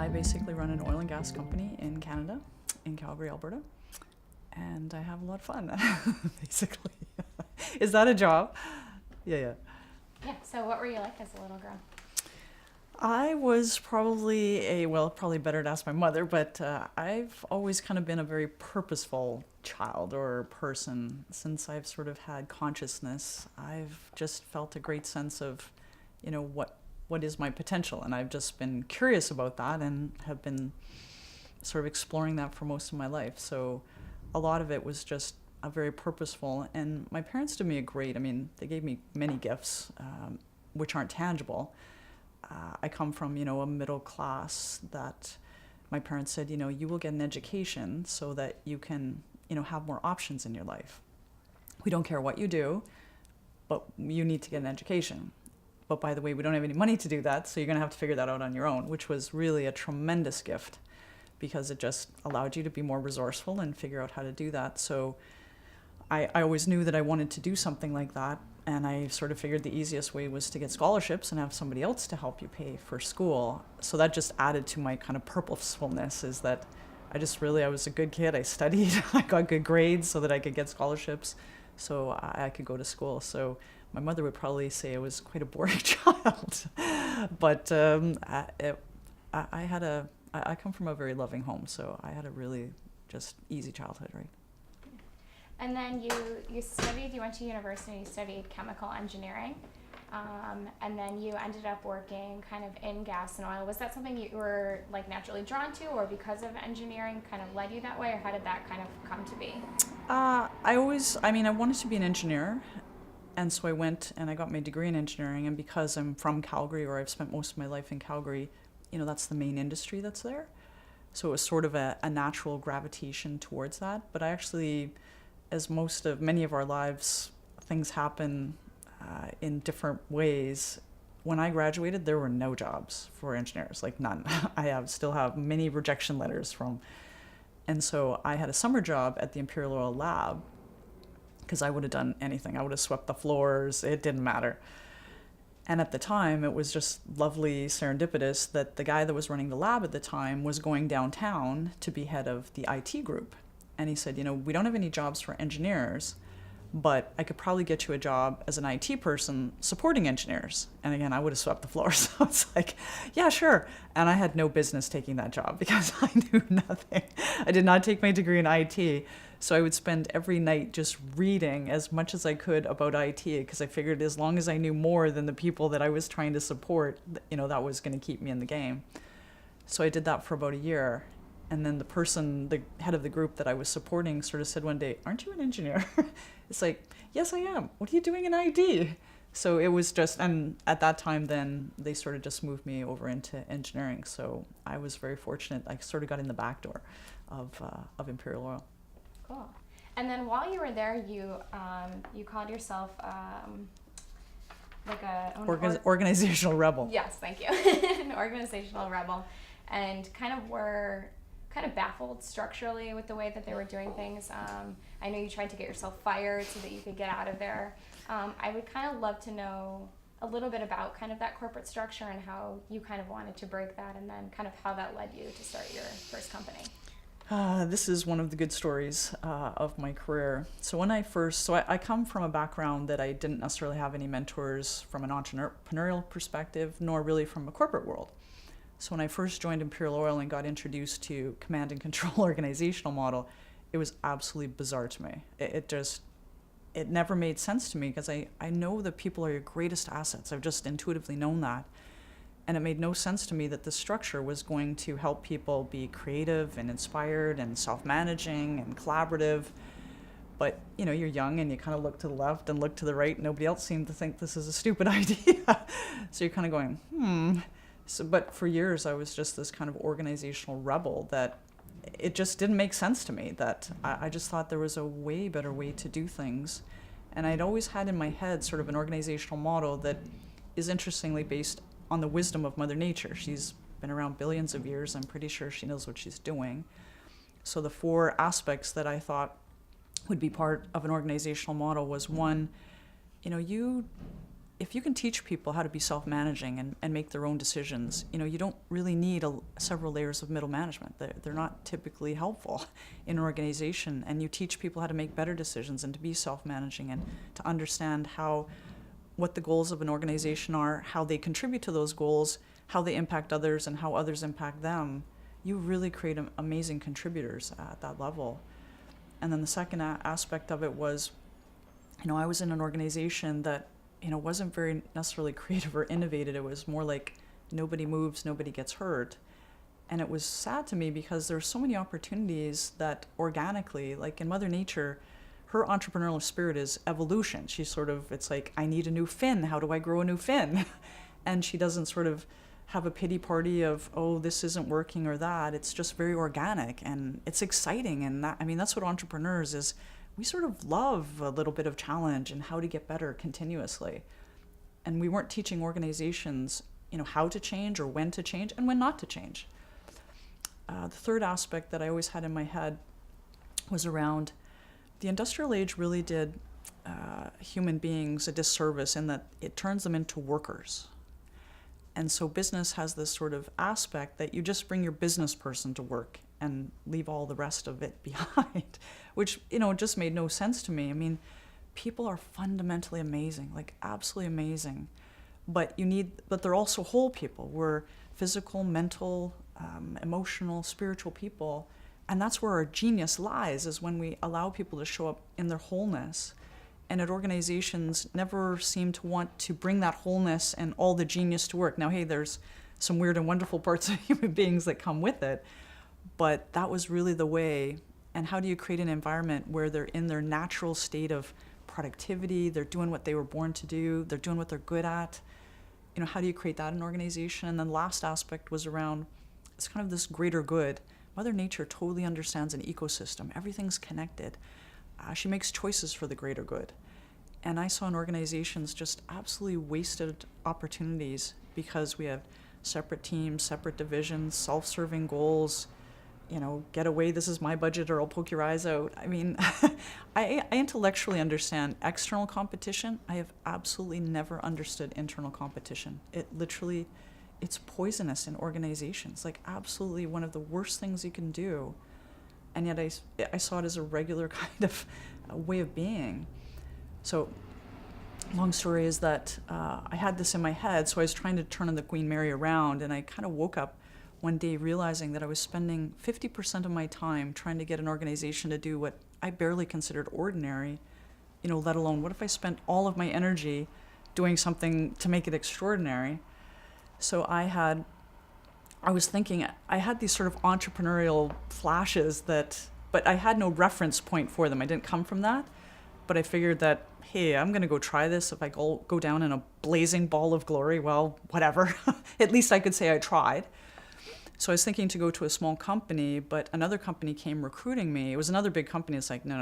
I basically run an oil and gas company in Canada, in Calgary, Alberta, and I have a lot of fun, basically. Is that a job? Yeah. Yeah, so what were you like as a little girl? I was probably probably better to ask my mother, but I've always kind of been a very purposeful child or person. Since I've sort of had consciousness, I've just felt a great sense of, what is my potential? And I've just been curious about that and have been sort of exploring that for most of my life. So a lot of it was just very purposeful. And my parents did me they gave me many gifts, which aren't tangible. I come from, a middle class that my parents said, you will get an education so that you can, have more options in your life. We don't care what you do, but you need to get an education. But by the way, we don't have any money to do that, so you're going to have to figure that out on your own, which was really a tremendous gift because it just allowed you to be more resourceful and figure out how to do that. So I always knew that I wanted to do something like that. And I sort of figured the easiest way was to get scholarships and have somebody else to help you pay for school. So that just added to my kind of purposefulness, is that I was a good kid. I studied, I got good grades so that I could get scholarships so I could go to school. So my mother would probably say I was quite a boring child. But I come from a very loving home, so I had a really just easy childhood, right? And then you went to university, you studied chemical engineering, and then you ended up working kind of in gas and oil. Was that something you were like naturally drawn to, or because of engineering kind of led you that way, or how did that kind of come to be? I wanted to be an engineer, and so I went and I got my degree in engineering, and because I'm from Calgary, or I've spent most of my life in Calgary, that's the main industry that's there. So it was sort of a natural gravitation towards that. But I actually, as many of our lives, things happen in different ways. When I graduated, there were no jobs for engineers, like none. I still have many rejection letters from. And so I had a summer job at the Imperial Oil Lab because I would have done anything. I would have swept the floors. It didn't matter. And at the time, it was just lovely serendipitous that the guy that was running the lab at the time was going downtown to be head of the IT group. And he said, we don't have any jobs for engineers, but I could probably get you a job as an IT person supporting engineers. And again, I would have swept the floor. So it's like, yeah, sure. And I had no business taking that job because I knew nothing. I did not take my degree in IT. So I would spend every night just reading as much as I could about IT because I figured as long as I knew more than the people that I was trying to support, that was going to keep me in the game. So I did that for about a year. And then the head of the group that I was supporting sort of said one day, "Aren't you an engineer?" It's like, "Yes, I am. What are you doing in ID?" So it was and at that time then they sort of just moved me over into engineering. So I was very fortunate. I sort of got in the back door of Imperial Oil. Cool. And then while you were there, you called yourself like organizational rebel. Yes, thank you. An organizational rebel, and kind of baffled structurally with the way that they were doing things. I know you tried to get yourself fired so that you could get out of there. I would kind of love to know a little bit about kind of that corporate structure and how you kind of wanted to break that, and then kind of how that led you to start your first company. This is one of the good stories of my career. So when I come from a background that I didn't necessarily have any mentors from an entrepreneurial perspective, nor really from a corporate world. So when I first joined Imperial Oil and got introduced to command and control organizational model, it was absolutely bizarre to me. It never made sense to me because I know that people are your greatest assets. I've just intuitively known that. And it made no sense to me that the structure was going to help people be creative and inspired and self-managing and collaborative. But, you're young and you kind of look to the left and look to the right. Nobody else seemed to think this is a stupid idea. So you're kind of going, So, but for years, I was just this kind of organizational rebel that it just didn't make sense to me, that I just thought there was a way better way to do things. And I'd always had in my head sort of an organizational model that is interestingly based on the wisdom of Mother Nature. She's been around billions of years. I'm pretty sure she knows what she's doing. So the 4 aspects that I thought would be part of an organizational model was one, if you can teach people how to be self-managing and make their own decisions, you don't really need several layers of middle management. They're not typically helpful in an organization, and you teach people how to make better decisions and to be self-managing and to understand what the goals of an organization are, how they contribute to those goals, how they impact others, and how others impact them. You really create amazing contributors at that level. And then the second aspect of it was, I was in an organization that wasn't very necessarily creative or innovative. It was more like nobody moves, nobody gets hurt. And it was sad to me because there were so many opportunities that organically, like in Mother Nature, her entrepreneurial spirit is evolution. It's like, I need a new fin. How do I grow a new fin? And she doesn't sort of have a pity party of, oh, this isn't working or that. It's just very organic and it's exciting. And that's what entrepreneurs is. We sort of love a little bit of challenge and how to get better continuously. And we weren't teaching organizations, how to change or when to change and when not to change. The third aspect that I always had in my head was around the industrial age really did human beings a disservice in that it turns them into workers. And so business has this sort of aspect that you just bring your business person to work and leave all the rest of it behind, which, just made no sense to me. People are fundamentally amazing, like absolutely amazing, but they're also whole people. We're physical, mental, emotional, spiritual people, and that's where our genius lies, is when we allow people to show up in their wholeness. And organizations never seem to want to bring that wholeness and all the genius to work. Now, hey, there's some weird and wonderful parts of human beings that come with it, but that was really the way. And how do you create an environment where they're in their natural state of productivity, they're doing what they were born to do, they're doing what they're good at? How do you create that in an organization? And then the last aspect was around, it's kind of this greater good. Mother Nature totally understands an ecosystem. Everything's connected. She makes choices for the greater good. And I saw in organizations just absolutely wasted opportunities because we have separate teams, separate divisions, self-serving goals, get away, this is my budget or I'll poke your eyes out. I intellectually understand external competition. I have absolutely never understood internal competition. It's poisonous in organizations, like absolutely one of the worst things you can do. And yet I saw it as a regular kind of way of being. So long story is that I had this in my head, so I was trying to turn the Queen Mary around, and I kind of woke up one day realizing that I was spending 50% of my time trying to get an organization to do what I barely considered ordinary, let alone what if I spent all of my energy doing something to make it extraordinary. So I was thinking, I had these sort of entrepreneurial flashes but I had no reference point for them. I didn't come from that, but I figured that, hey, I'm going to go try this. If I go down in a blazing ball of glory, well, whatever. At least I could say I tried. So I was thinking to go to a small company, but another company came recruiting me. It was another big company. It's like, no,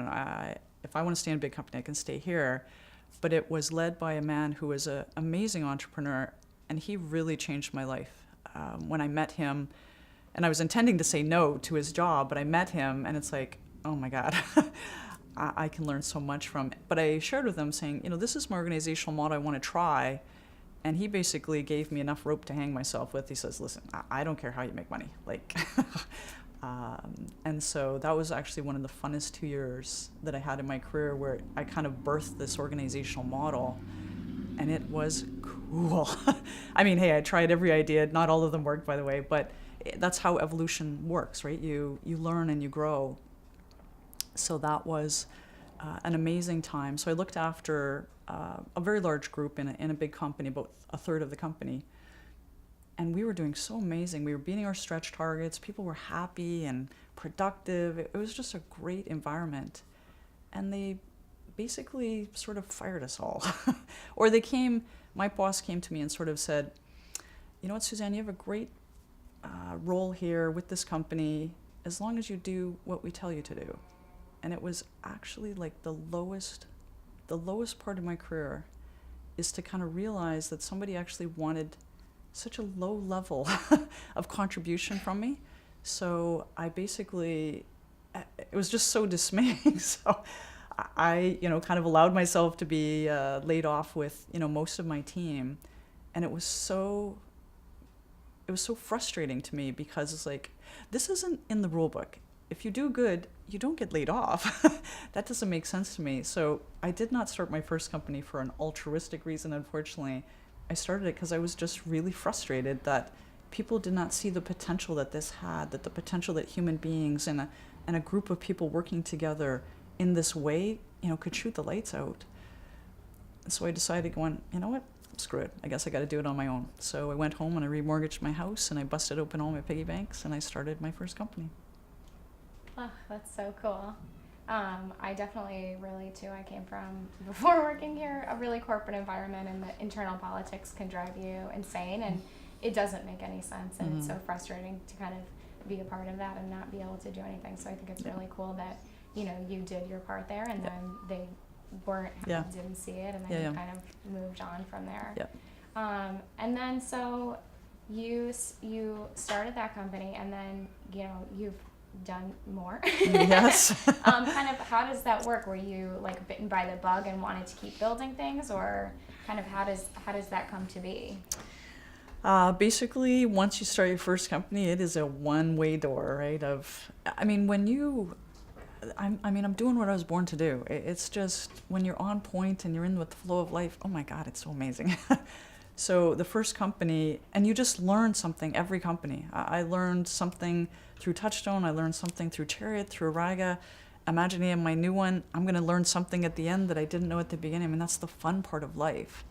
if I want to stay in a big company, I can stay here. But it was led by a man who was an amazing entrepreneur, and he really changed my life. When I met him, and I was intending to say no to his job, but I met him, and it's like, oh my God, I can learn so much from it. But I shared with him saying, this is my organizational model I want to try. And he basically gave me enough rope to hang myself with. He says, listen, I don't care how you make money. And so that was actually one of the funnest 2 years that I had in my career, where I kind of birthed this organizational model. And it was cool. Hey, I tried every idea. Not all of them worked, by the way, but that's how evolution works, right? You learn and you grow. So that was an amazing time. So I looked after a very large group in a big company, about a third of the company. And we were doing so amazing. We were beating our stretch targets. People were happy and productive. It was just a great environment. And they basically sort of fired us all. Or my boss came to me and sort of said, you know what, Suzanne, you have a great role here with this company as long as you do what we tell you to do. And it was actually like the lowest part of my career is to kind of realize that somebody actually wanted such a low level of contribution from me. So I basically, it was just so dismaying. So I kind of allowed myself to be laid off with, most of my team. And it was so frustrating to me because it's like, this isn't in the rule book. If you do good, you don't get laid off. That doesn't make sense to me. So I did not start my first company for an altruistic reason, unfortunately. I started it because I was just really frustrated that people did not see the potential that this had, that the potential that human beings and a group of people working together in this way, could shoot the lights out. And so I decided, going, you know what? Screw it. I guess I got to do it on my own. So I went home and I remortgaged my house and I busted open all my piggy banks and I started my first company. Oh, that's so cool. I definitely relate to. I came from, before working here, a really corporate environment, and the internal politics can drive you insane, and it doesn't make any sense, and it's so frustrating to kind of be a part of that and not be able to do anything. So I think it's really cool that you did your part there, and then they didn't see it, and then you kind of moved on from there. Yeah. And then so you started that company, and then you've done more. Yes. Kind of, how does that work? Were you like bitten by the bug and wanted to keep building things, or kind of how does that come to be? Basically, once you start your first company, it is a one-way door, right? I'm doing what I was born to do. It's just when you're on point and you're in with the flow of life, oh my God, it's so amazing. So the first company, and you just learn something every company. I learned something through Touchstone. I learned something through Chariot, through Araga. Imagining my new one, I'm going to learn something at the end that I didn't know at the beginning. I mean, that's the fun part of life.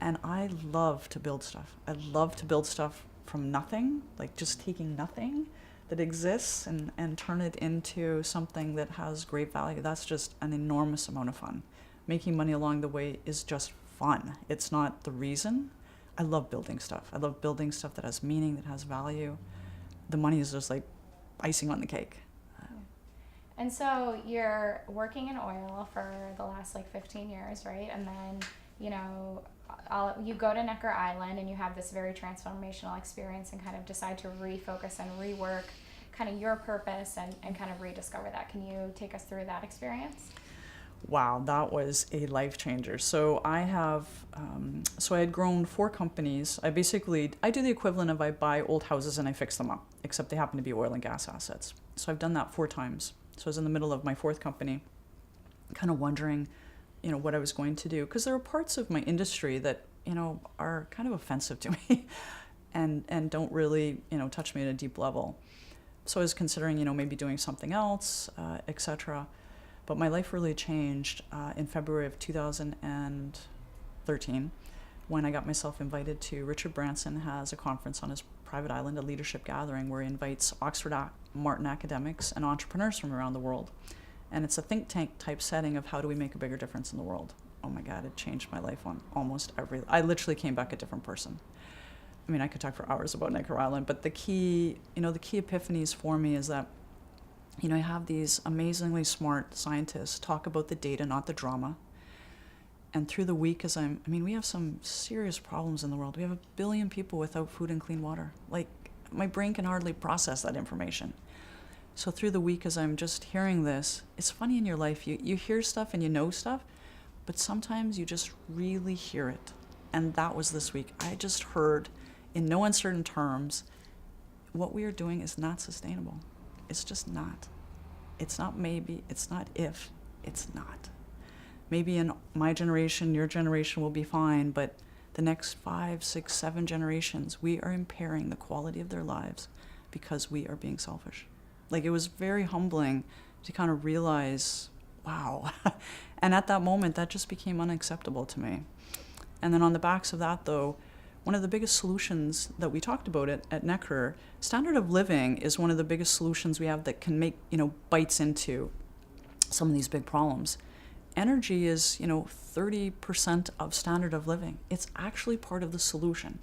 And I love to build stuff. I love to build stuff from nothing, like just taking nothing that exists and turn it into something that has great value. That's just an enormous amount of fun. Making money along the way is just fun. It's not the reason. I love building stuff. I love building stuff that has meaning, that has value. The money is just like icing on the cake. And so you're working in oil for the last 15 years, right? And then, you go to Necker Island and you have this very transformational experience and kind of decide to refocus and rework kind of your purpose and kind of rediscover that. Can you take us through that experience? Wow, that was a life changer. So I had grown 4 companies. I do the equivalent of I buy old houses and I fix them up, except they happen to be oil and gas assets. So I've done that 4 times. So I was in the middle of my 4th company, kind of wondering, what I was going to do. Because there are parts of my industry that, are kind of offensive to me and don't really, touch me at a deep level. So I was considering, maybe doing something else, etc. But my life really changed in February of 2013 when I got myself invited to Richard Branson has a conference on his private island, a leadership gathering where he invites Oxford Martin academics and entrepreneurs from around the world. And it's a think tank type setting of how do we make a bigger difference in the world. Oh my God, it changed my life on almost I literally came back a different person. I mean, I could talk for hours about Necker Island, but the key epiphanies for me is that I have these amazingly smart scientists talk about the data, not the drama. And through the week, we have some serious problems in the world. We have 1 billion people without food and clean water. Like, my brain can hardly process that information. So through the week, as I'm just hearing this, it's funny in your life, you hear stuff and you know stuff, but sometimes you just really hear it. And that was this week. I just heard, in no uncertain terms, what we are doing is not sustainable. It's just not. It's not maybe, it's not if, it's not. Maybe in my generation, your generation will be fine, but the next 5, 6, 7 generations, we are impairing the quality of their lives because we are being selfish. Like, it was very humbling to kind of realize, wow. And at that moment, that just became unacceptable to me. And then on the backs of that, though, one of the biggest solutions that we talked about at Necker, standard of living is one of the biggest solutions we have that can make, bites into some of these big problems. Energy is, 30% of standard of living. It's actually part of the solution.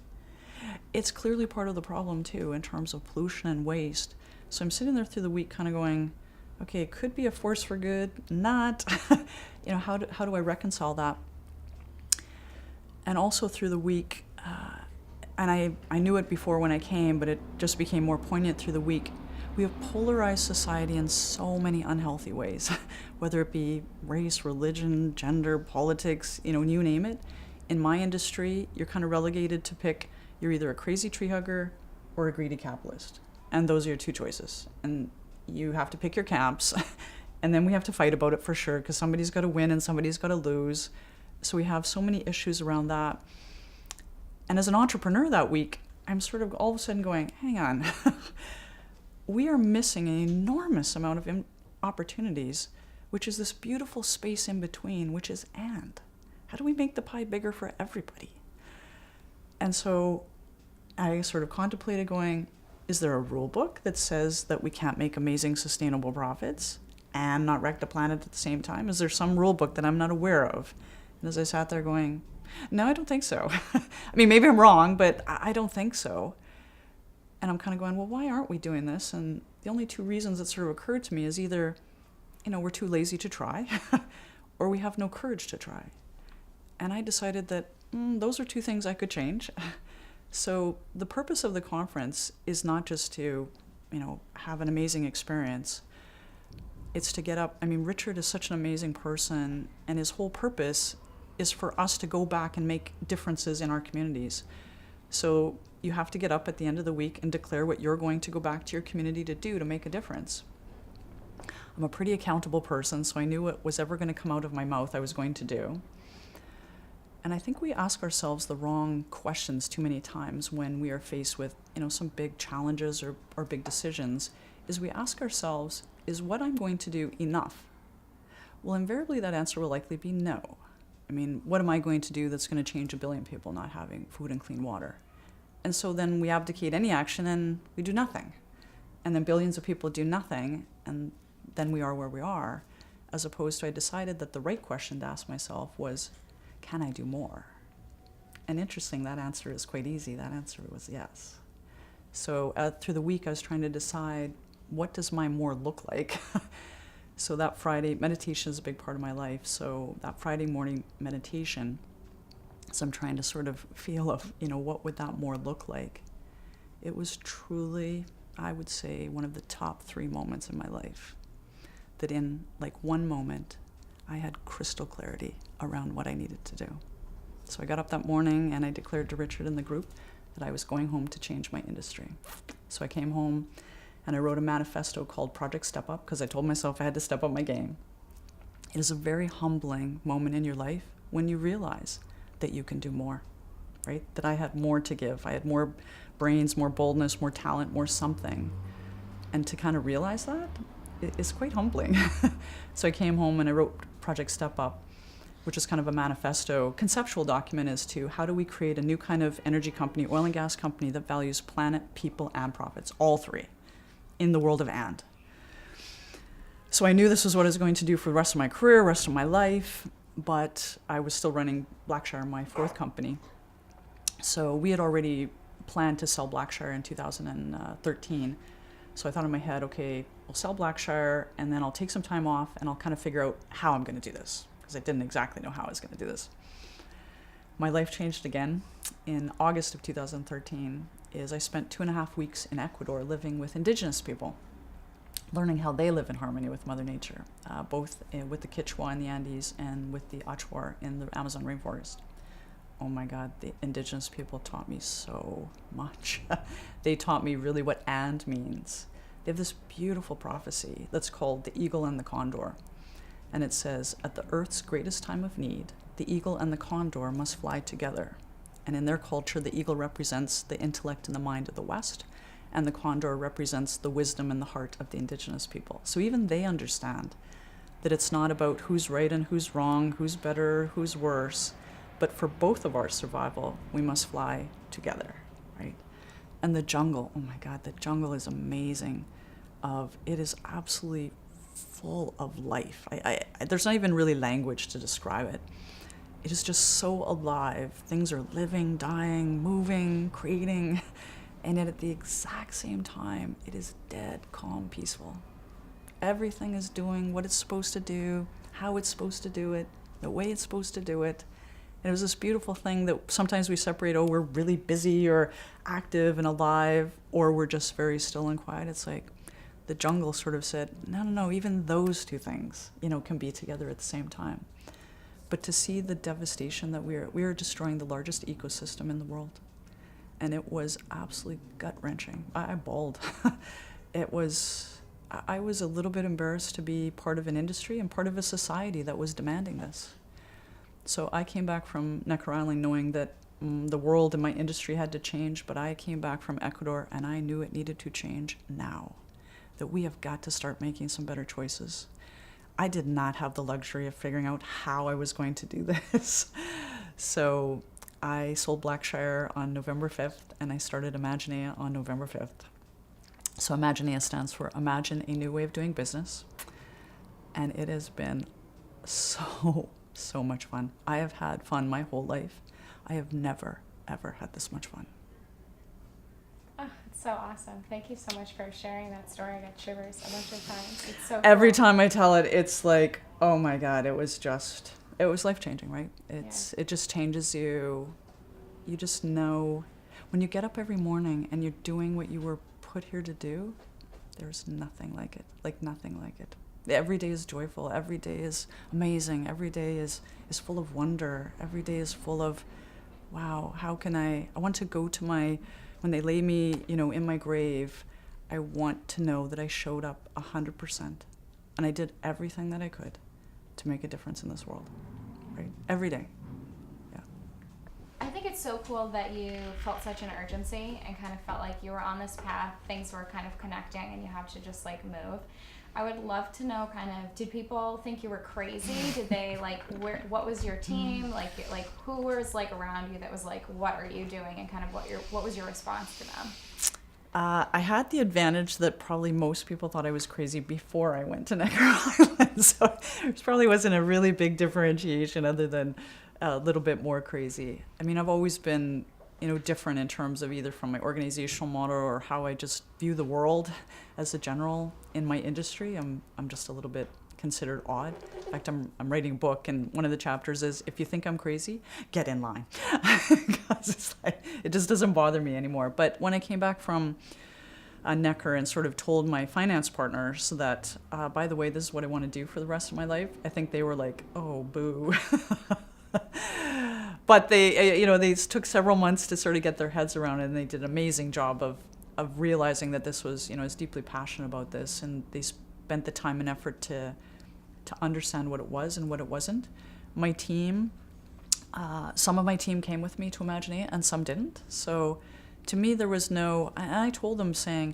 It's clearly part of the problem, too, in terms of pollution and waste. So I'm sitting there through the week kind of going, okay, it could be a force for good, not. How do I reconcile that? And also through the week, and I knew it before when I came, but it just became more poignant through the week. We have polarized society in so many unhealthy ways, whether it be race, religion, gender, politics, you name it. In my industry, you're kind of relegated to pick, you're either a crazy tree hugger or a greedy capitalist. And those are your two choices. And you have to pick your camps. And then we have to fight about it for sure, because somebody's got to win and somebody's got to lose. So we have so many issues around that. And as an entrepreneur that week, I'm sort of all of a sudden going, hang on. We are missing an enormous amount of opportunities, which is this beautiful space in between, which is and. How do we make the pie bigger for everybody? And so I sort of contemplated going, is there a rule book that says that we can't make amazing sustainable profits and not wreck the planet at the same time? Is there some rule book that I'm not aware of? And as I sat there going, no, I don't think so. I mean, maybe I'm wrong, but I don't think so. And I'm kind of going, well, why aren't we doing this? And the only two reasons that sort of occurred to me is either, we're too lazy to try, or we have no courage to try. And I decided that those are two things I could change. So the purpose of the conference is not just to, have an amazing experience. It's to get up. I mean, Richard is such an amazing person, and his whole purpose is for us to go back and make differences in our communities. So you have to get up at the end of the week and declare what you're going to go back to your community to do to make a difference. I'm a pretty accountable person, so I knew what was ever going to come out of my mouth I was going to do. And I think we ask ourselves the wrong questions too many times when we are faced with, some big challenges or big decisions, is we ask ourselves, is what I'm going to do enough? Well, invariably that answer will likely be no. I mean, what am I going to do that's going to change 1 billion people not having food and clean water? And so then we abdicate any action and we do nothing. And then billions of people do nothing, and then we are where we are, as opposed to I decided that the right question to ask myself was, can I do more? And interesting, that answer is quite easy. That answer was yes. So through the week, I was trying to decide, what does my more look like? So that Friday, meditation is a big part of my life. So that Friday morning meditation, so I'm trying to sort of feel of, what would that more look like? It was truly, I would say, one of the top 3 moments in my life. That in one moment, I had crystal clarity around what I needed to do. So I got up that morning and I declared to Richard and the group that I was going home to change my industry. So I came home and I wrote a manifesto called Project Step Up, because I told myself I had to step up my game. It is a very humbling moment in your life when you realize that you can do more, right? That I had more to give. I had more brains, more boldness, more talent, more something. And to kind of realize that is quite humbling. So I came home and I wrote Project Step Up, which is kind of a manifesto, conceptual document as to how do we create a new kind of energy company, oil and gas company that values planet, people, and profits, all 3, in the world of and. So I knew this was what I was going to do for the rest of my career, rest of my life, but I was still running Blackshire, my 4th company. So we had already planned to sell Blackshire in 2013. So I thought in my head, okay, we'll sell Blackshire and then I'll take some time off and I'll kind of figure out how I'm going to do this, because I didn't exactly know how I was going to do this. My life changed again in August of 2013. I spent 2.5 weeks in Ecuador living with indigenous people, learning how they live in harmony with Mother Nature, both with the Quechua in the Andes and with the Achuar in the Amazon rainforest. Oh my God, the indigenous people taught me so much. They taught me really what and means. They have this beautiful prophecy that's called the eagle and the condor. And it says, at the earth's greatest time of need, the eagle and the condor must fly together. And in their culture, the eagle represents the intellect and the mind of the West, and the condor represents the wisdom and the heart of the indigenous people. So even they understand that it's not about who's right and who's wrong, who's better, who's worse, but for both of our survival, we must fly together, right? And the jungle, oh my God, the jungle is amazing. It is absolutely full of life. There's not even really language to describe it. It is just so alive. Things are living, dying, moving, creating, and yet at the exact same time, it is dead, calm, peaceful. Everything is doing what it's supposed to do, how it's supposed to do it, the way it's supposed to do it, And it was this beautiful thing that sometimes we separate, oh, we're really busy or active and alive, or we're just very still and quiet. It's like the jungle sort of said, no, no, no, even those two things, can be together at the same time. But to see the devastation that we are destroying the largest ecosystem in the world. And it was absolutely gut-wrenching. I bawled. I was a little bit embarrassed to be part of an industry and part of a society that was demanding this. So I came back from Necker Island knowing that the world and my industry had to change, but I came back from Ecuador and I knew it needed to change now, that we have got to start making some better choices. I did not have the luxury of figuring out how I was going to do this. So I sold Blackshire on November 5th and I started Imaginea on November 5th. So Imaginea stands for Imagine a New Way of Doing Business. And it has been so much fun. I have had fun my whole life. I have never, ever had this much fun. Oh, it's so awesome. Thank you so much for sharing that story. I got shivers a bunch of times. It's so Every cool. time I tell it, it's like, oh my God, it was life-changing, right? It just changes you. You just know when you get up every morning and you're doing what you were put here to do, there's nothing like it, like nothing like it. Every day is joyful. Every day is amazing. Every day is full of wonder. Every day is full of, wow, how can I want to go to when they lay me, in my grave, I want to know that I showed up 100%. And I did everything that I could to make a difference in this world, right? Every day. Yeah. I think it's so cool that you felt such an urgency and kind of felt like you were on this path, things were kind of connecting and you have to just move. I would love to know did people think you were crazy? Did they what was your team? Who was around you that was what are you doing? And kind of what was your response to them? I had the advantage that probably most people thought I was crazy before I went to Necker Island. So there probably wasn't a really big differentiation other than a little bit more crazy. I mean, I've always been, different in terms of either from my organizational model or how I just view the world as a general in my industry. I'm just a little bit considered odd. In fact, I'm writing a book, and one of the chapters is, if you think I'm crazy, get in line. Because it just doesn't bother me anymore. But when I came back from Necker and sort of told my finance partners that, by the way, this is what I want to do for the rest of my life, I think they were like, oh, boo. But they took several months to sort of get their heads around it, and they did an amazing job of realizing that this was, I was deeply passionate about this, and they spent the time and effort to understand what it was and what it wasn't. My team, some of my team came with me to Imaginea, and some didn't. So to me, there was no, and I told them saying,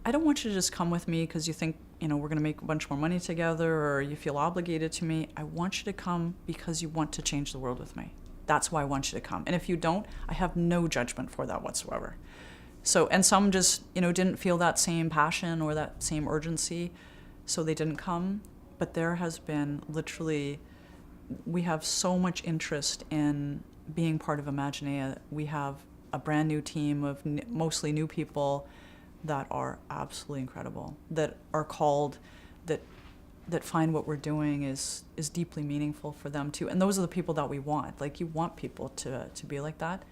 I don't want you to just come with me because you think, we're going to make a bunch more money together or you feel obligated to me. I want you to come because you want to change the world with me. That's why I want you to come. And if you don't, I have no judgment for that whatsoever. So, and some just, didn't feel that same passion or that same urgency, so they didn't come. But there has been literally, we have so much interest in being part of Imaginea. We have a brand new team of mostly new people that are absolutely incredible, that are called, that find what we're doing is deeply meaningful for them too. And those are the people that we want. You want people to be like that.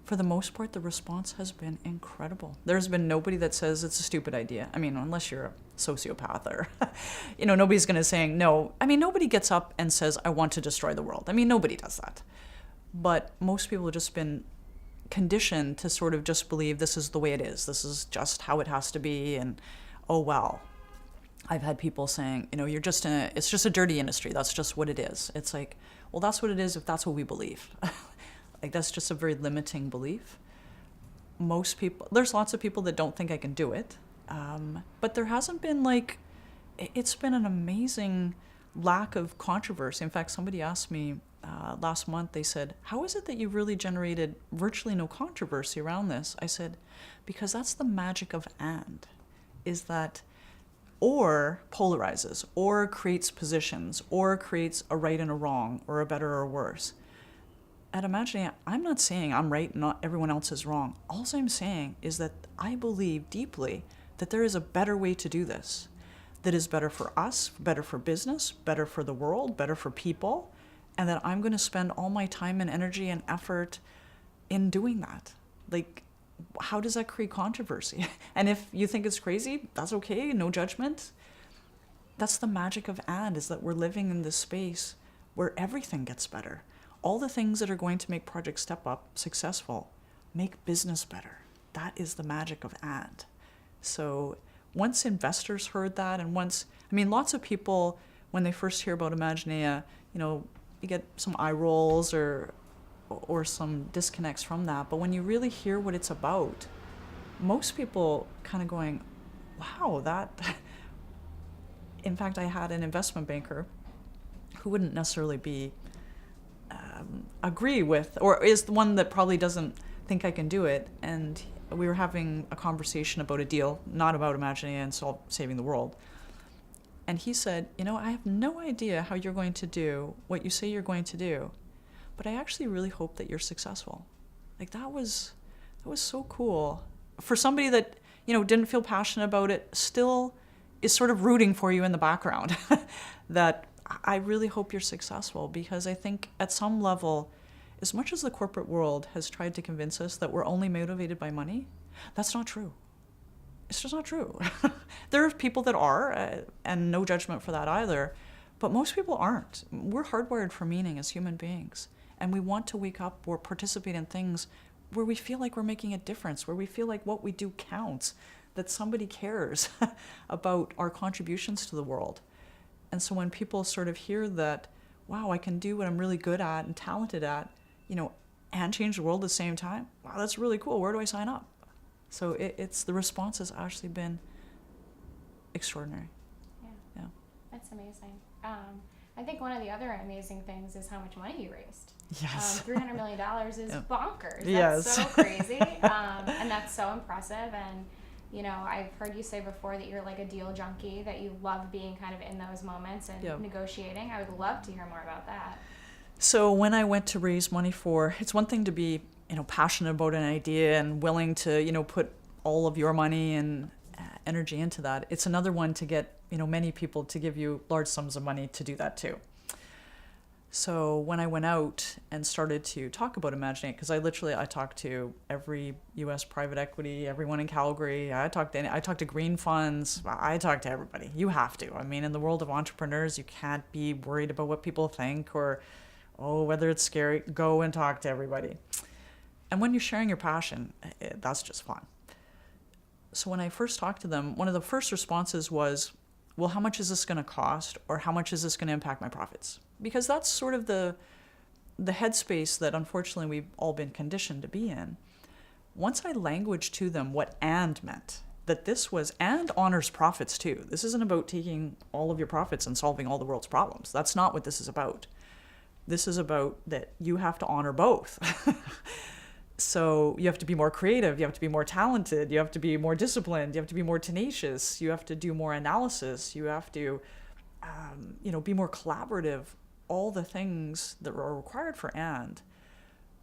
For the most part, the response has been incredible. There's been nobody that says it's a stupid idea. I mean, unless you're a sociopath or, nobody's going to say no. I mean, nobody gets up and says, I want to destroy the world. I mean, nobody does that. But most people have just been conditioned to sort of just believe this is the way it is. This is just how it has to be. And, oh, well. I've had people saying, it's just a dirty industry. That's just what it is. It's like, well, that's what it is if that's what we believe. That's just a very limiting belief. Most people, there's lots of people that don't think I can do it. But there hasn't been it's been an amazing lack of controversy. In fact, somebody asked me last month, they said, how is it that you really generated virtually no controversy around this? I said, because that's the magic of is that or polarizes, or creates positions, or creates a right and a wrong, or a better or worse. At Imaginea, I'm not saying I'm right and not everyone else is wrong. All I'm saying is that I believe deeply that there is a better way to do this, that is better for us, better for business, better for the world, better for people, and that I'm going to spend all my time and energy and effort in doing that. Like, how does that create controversy? And if you think it's crazy, that's okay, no judgment. That's the magic of and, is that we're living in this space where everything gets better. All the things that are going to make Project Step Up successful make business better. That is the magic of and. So once investors heard that, and lots of people, when they first hear about Imaginea, you get some eye rolls or some disconnects from that. But when you really hear what it's about, most people kind of going, wow, that... In fact, I had an investment banker who wouldn't necessarily agree with, or is the one that probably doesn't think I can do it. And we were having a conversation about a deal, not about Imaginea and saving the world. And he said, I have no idea how you're going to do what you say you're going to do, but I actually really hope that you're successful. Like, that was so cool. For somebody that, didn't feel passionate about it, still is sort of rooting for you in the background, that I really hope you're successful, because I think at some level, as much as the corporate world has tried to convince us that we're only motivated by money, that's not true. It's just not true. There are people that are, and no judgment for that either, but most people aren't. We're hardwired for meaning as human beings, and we want to wake up or participate in things where we feel like we're making a difference, where we feel like what we do counts, that somebody cares about our contributions to the world. And so when people sort of hear that, wow, I can do what I'm really good at and talented at, and change the world at the same time, wow, that's really cool. Where do I sign up? So it's the response has actually been extraordinary. Yeah. That's amazing. I think one of the other amazing things is how much money you raised. Yes. $300 million is bonkers. That's yes. so crazy. And that's so impressive. And I've heard you say before that you're like a deal junkie, that you love being kind of in those moments and negotiating. I would love to hear more about that. So when I went to raise money it's one thing to be, passionate about an idea and willing to, put all of your money and energy into that. It's another one to get, many people to give you large sums of money to do that too. So when I went out and started to talk about Imaginate, because I talked to every U.S. private equity, everyone in Calgary. I talked to green funds. I talked to everybody. You have to. In the world of entrepreneurs, you can't be worried about what people think or, whether it's scary. Go and talk to everybody. And when you're sharing your passion, that's just fun. So when I first talked to them, one of the first responses was, well, how much is this going to cost, or how much is this going to impact my profits? Because that's sort of the headspace that unfortunately we've all been conditioned to be in. Once I languaged to them what and meant, that this was and honors profits too. This isn't about taking all of your profits and solving all the world's problems. That's not what this is about. This is about that you have to honor both. So you have to be more creative, you have to be more talented, you have to be more disciplined, you have to be more tenacious, you have to do more analysis, you have to be more collaborative, all the things that are required for and.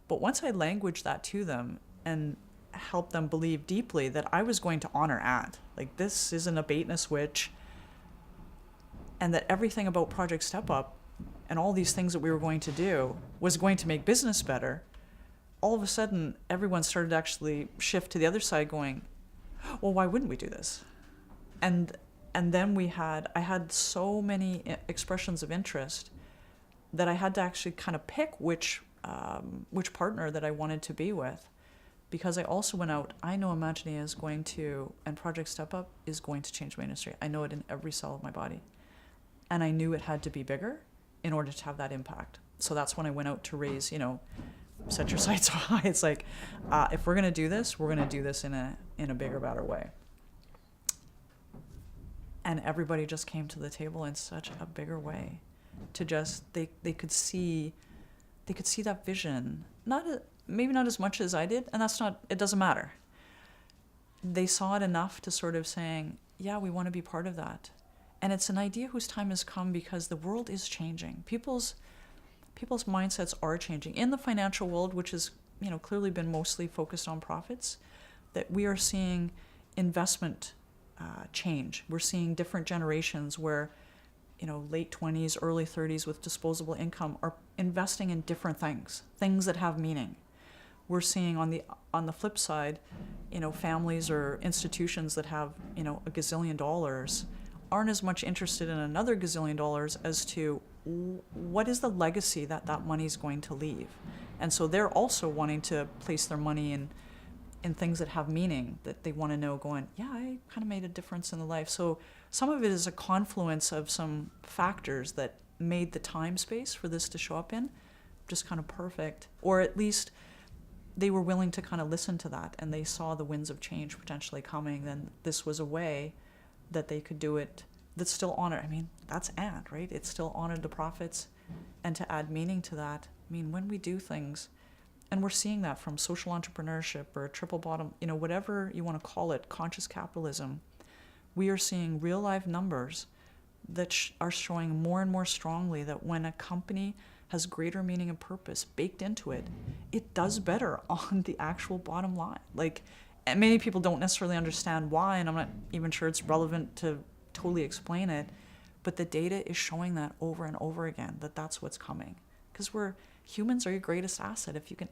But once I languaged that to them and helped them believe deeply that I was going to honor and, like, this isn't a bait and a switch, and that everything about Project Step Up and all these things that we were going to do was going to make business better, all of a sudden, everyone started to actually shift to the other side going, well, why wouldn't we do this? And then I had so many expressions of interest that I had to actually kind of pick which partner that I wanted to be with. Because I also went out, I know Imaginea is going to, and Project Step Up is going to change my industry. I know it in every cell of my body. And I knew it had to be bigger in order to have that impact. So that's when I went out to raise, set your sights high. It's like, if we're going to do this, we're going to do this in a bigger, better way. And everybody just came to the table in such a bigger way to just, they could see that vision, maybe not as much as I did, and it doesn't matter. They saw it enough to sort of saying, yeah, we want to be part of that. And it's an idea whose time has come because the world is changing. People's mindsets are changing. In the financial world, which has clearly been mostly focused on profits, that we are seeing investment change. We're seeing different generations where late 20s, early 30s with disposable income are investing in different things that have meaning. We're seeing on the flip side, families or institutions that have, a gazillion dollars aren't as much interested in another gazillion dollars as to what is the legacy that money's going to leave. And so they're also wanting to place their money in things that have meaning, that they want to know going, yeah, I kind of made a difference in the life. So some of it is a confluence of some factors that made the time space for this to show up in just kind of perfect. Or at least they were willing to kind of listen to that, and they saw the winds of change potentially coming. Then this was a way that they could do it that still honored. I mean, that's and, right? It still honored the profits, and to add meaning to that. I mean, when we do things, and we're seeing that from social entrepreneurship or triple bottom, whatever you want to call it, conscious capitalism, we are seeing real life numbers that are showing more and more strongly that when a company has greater meaning and purpose baked into it, it does better on the actual bottom line. And many people don't necessarily understand why, and I'm not even sure it's relevant to totally explain it, but the data is showing that over and over again, that that's what's coming. Because humans are your greatest asset. If you can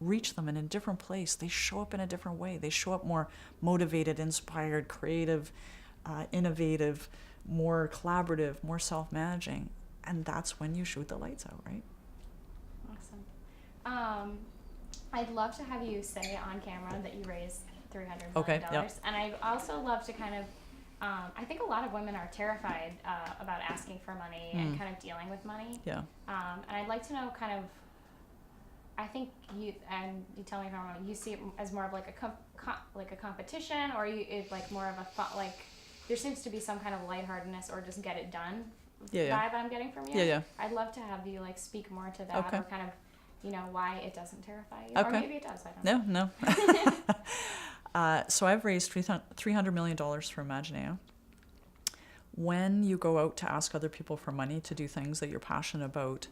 reach them in a different place, they show up in a different way. They show up more motivated, inspired, creative, innovative, more collaborative, more self-managing. And that's when you shoot the lights out, right? Awesome. I'd love to have you say on camera that you raised $300 million. Okay, yep. And I'd also love to kind of, I think a lot of women are terrified about asking for money and kind of dealing with money. Yeah. And I'd like to know kind of, I think you tell me if I'm wrong, you see it as more of like a competition, or like more of a thought, like there seems to be some kind of lightheartedness or just get it done vibe I'm getting from you. Yeah. I'd love to have you like speak more to that, Okay. or kind of, why it doesn't terrify you. Okay. Or maybe it does, I don't know. No. So I've raised $300 million for Imagineo. When you go out to ask other people for money to do things that you're passionate about,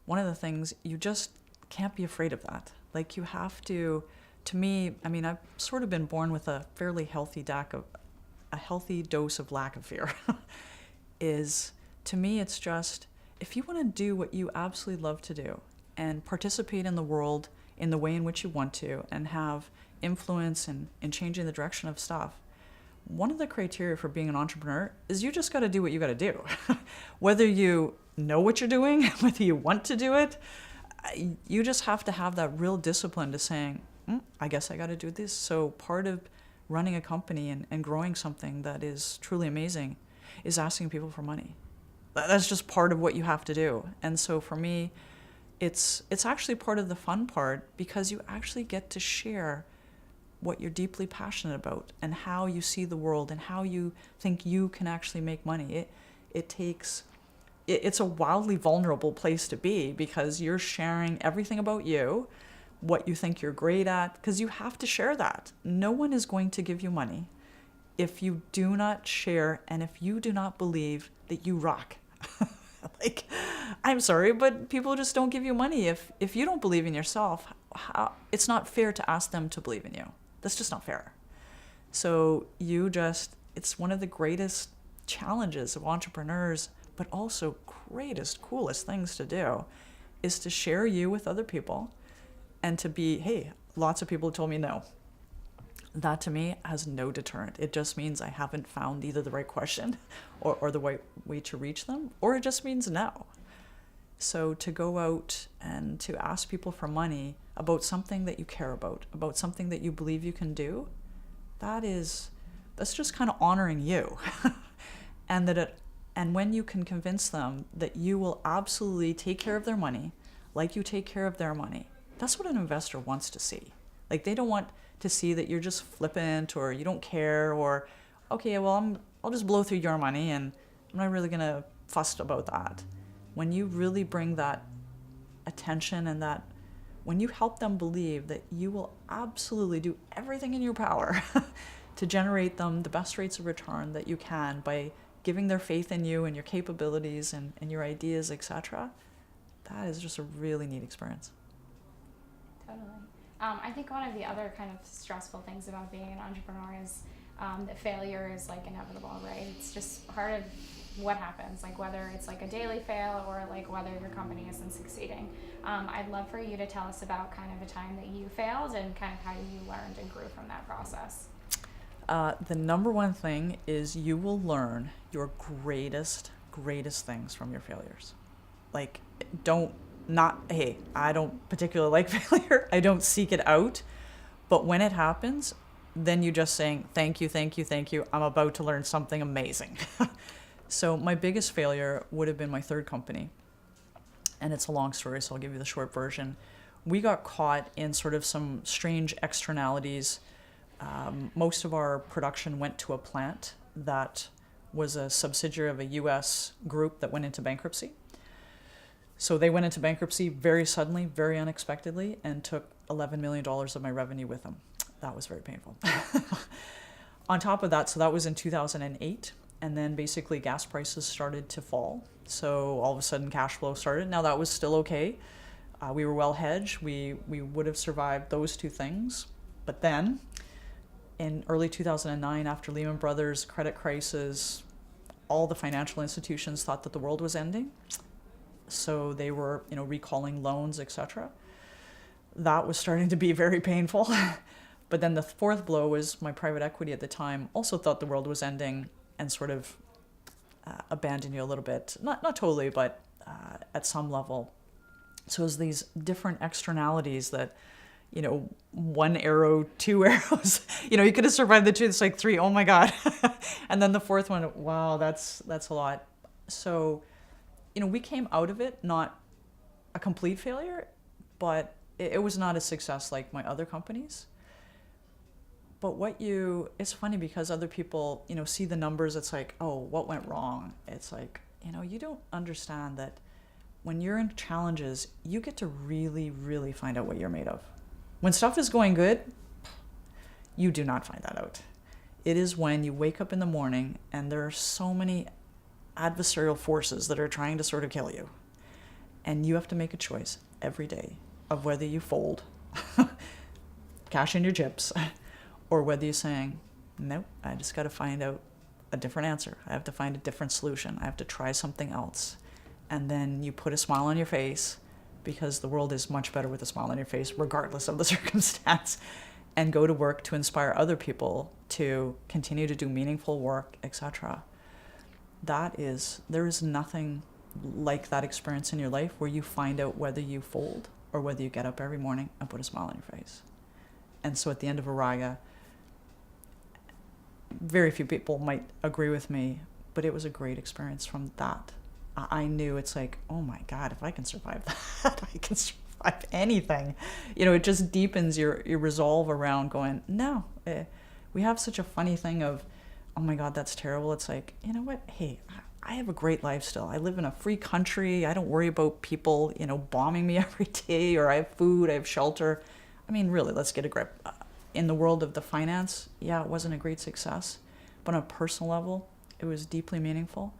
one of the things, you just can't be afraid of that. Like, you have to me, I mean, I've sort of been born with a fairly healthy dose of lack of fear. To me, it's just, if you want to do what you absolutely love to do and participate in the world in the way in which you want to and have influence in changing the direction of stuff, one of the criteria for being an entrepreneur is you just got to do what you got to do. Whether you know what you're doing, whether you want to do it, you just have to have that real discipline to saying, I guess I got to do this. So part of running a company and growing something that is truly amazing is asking people for money. That's just part of what you have to do. And so for me, it's actually part of the fun part, because you actually get to share what you're deeply passionate about and how you see the world and how you think you can actually make money. It's a wildly vulnerable place to be, because you're sharing everything about you, what you think you're great at, because you have to share that. No one is going to give you money if you do not share and if you do not believe that you rock. I'm sorry, but people just don't give you money if you don't believe in yourself. It's not fair to ask them to believe in you. That's just not fair. So it's one of the greatest challenges of entrepreneurs, but also greatest, coolest things to do, is to share you with other people and to be, hey, lots of people told me no. That to me has no deterrent. It just means I haven't found either the right question or the right way to reach them, or it just means no. So to go out and to ask people for money about something that you care about something that you believe you can do, that's just kind of honoring you. And when you can convince them that you will absolutely take care of their money like you take care of their money, that's what an investor wants to see. Like, they don't want to see that you're just flippant or you don't care, or, okay, well, I'll just blow through your money and I'm not really going to fuss about that. When you really bring that attention and that, when you help them believe that you will absolutely do everything in your power to generate them the best rates of return that you can by giving their faith in you and your capabilities and your ideas, etc., that is just a really neat experience. Totally. I think one of the other kind of stressful things about being an entrepreneur is that failure is like inevitable, right? It's just part of what happens, like whether it's like a daily fail or like whether your company isn't succeeding. I'd love for you to tell us about kind of a time that you failed and kind of how you learned and grew from that process. The number one thing is you will learn your greatest things from your failures. Like, hey, I don't particularly like failure. I don't seek it out. But when it happens, then you're just saying, thank you, thank you, thank you. I'm about to learn something amazing. So my biggest failure would have been my third company. And it's a long story, so I'll give you the short version. We got caught in sort of some strange externalities. Most of our production went to a plant that was a subsidiary of a US group that went into bankruptcy. So they went into bankruptcy very suddenly, very unexpectedly, and took $11 million of my revenue with them. That was very painful. On top of that, so that was in 2008, and then basically gas prices started to fall. So all of a sudden cash flow started. Now that was still okay. We were well hedged. We would have survived those two things. But then in early 2009, after Lehman Brothers credit crisis, all the financial institutions thought that the world was ending. So they were, recalling loans, etc. That was starting to be very painful. But then the fourth blow was my private equity at the time also thought the world was ending and sort of abandoned you a little bit. Not totally, but at some level. So it was these different externalities that, one arrow, two arrows, you could have survived the two. It's like three, oh my God. And then the fourth one, wow, that's a lot. So, we came out of it, not a complete failure, but it was not a success like my other companies. But it's funny because other people, see the numbers, it's like, oh, what went wrong? It's like, you don't understand that when you're in challenges, you get to really, really find out what you're made of. When stuff is going good, you do not find that out. It is when you wake up in the morning and there are so many adversarial forces that are trying to sort of kill you. And you have to make a choice every day of whether you fold, cash in your chips, or whether you're saying, nope, I just got to find out a different answer. I have to find a different solution. I have to try something else. And then you put a smile on your face because the world is much better with a smile on your face, regardless of the circumstance, and go to work to inspire other people to continue to do meaningful work, etc. There is nothing like that experience in your life where you find out whether you fold or whether you get up every morning and put a smile on your face. And so at the end of Araga, very few people might agree with me, but it was a great experience from that. I knew it's like, oh my God, if I can survive that, I can survive anything. It just deepens your resolve around going, no, we have such a funny thing of, oh my God, that's terrible. It's like, you know what? Hey, I have a great life still. I live in a free country. I don't worry about people, bombing me every day, or I have food, I have shelter. I mean, really, let's get a grip. In the world of the finance, yeah, it wasn't a great success, but on a personal level, it was deeply meaningful.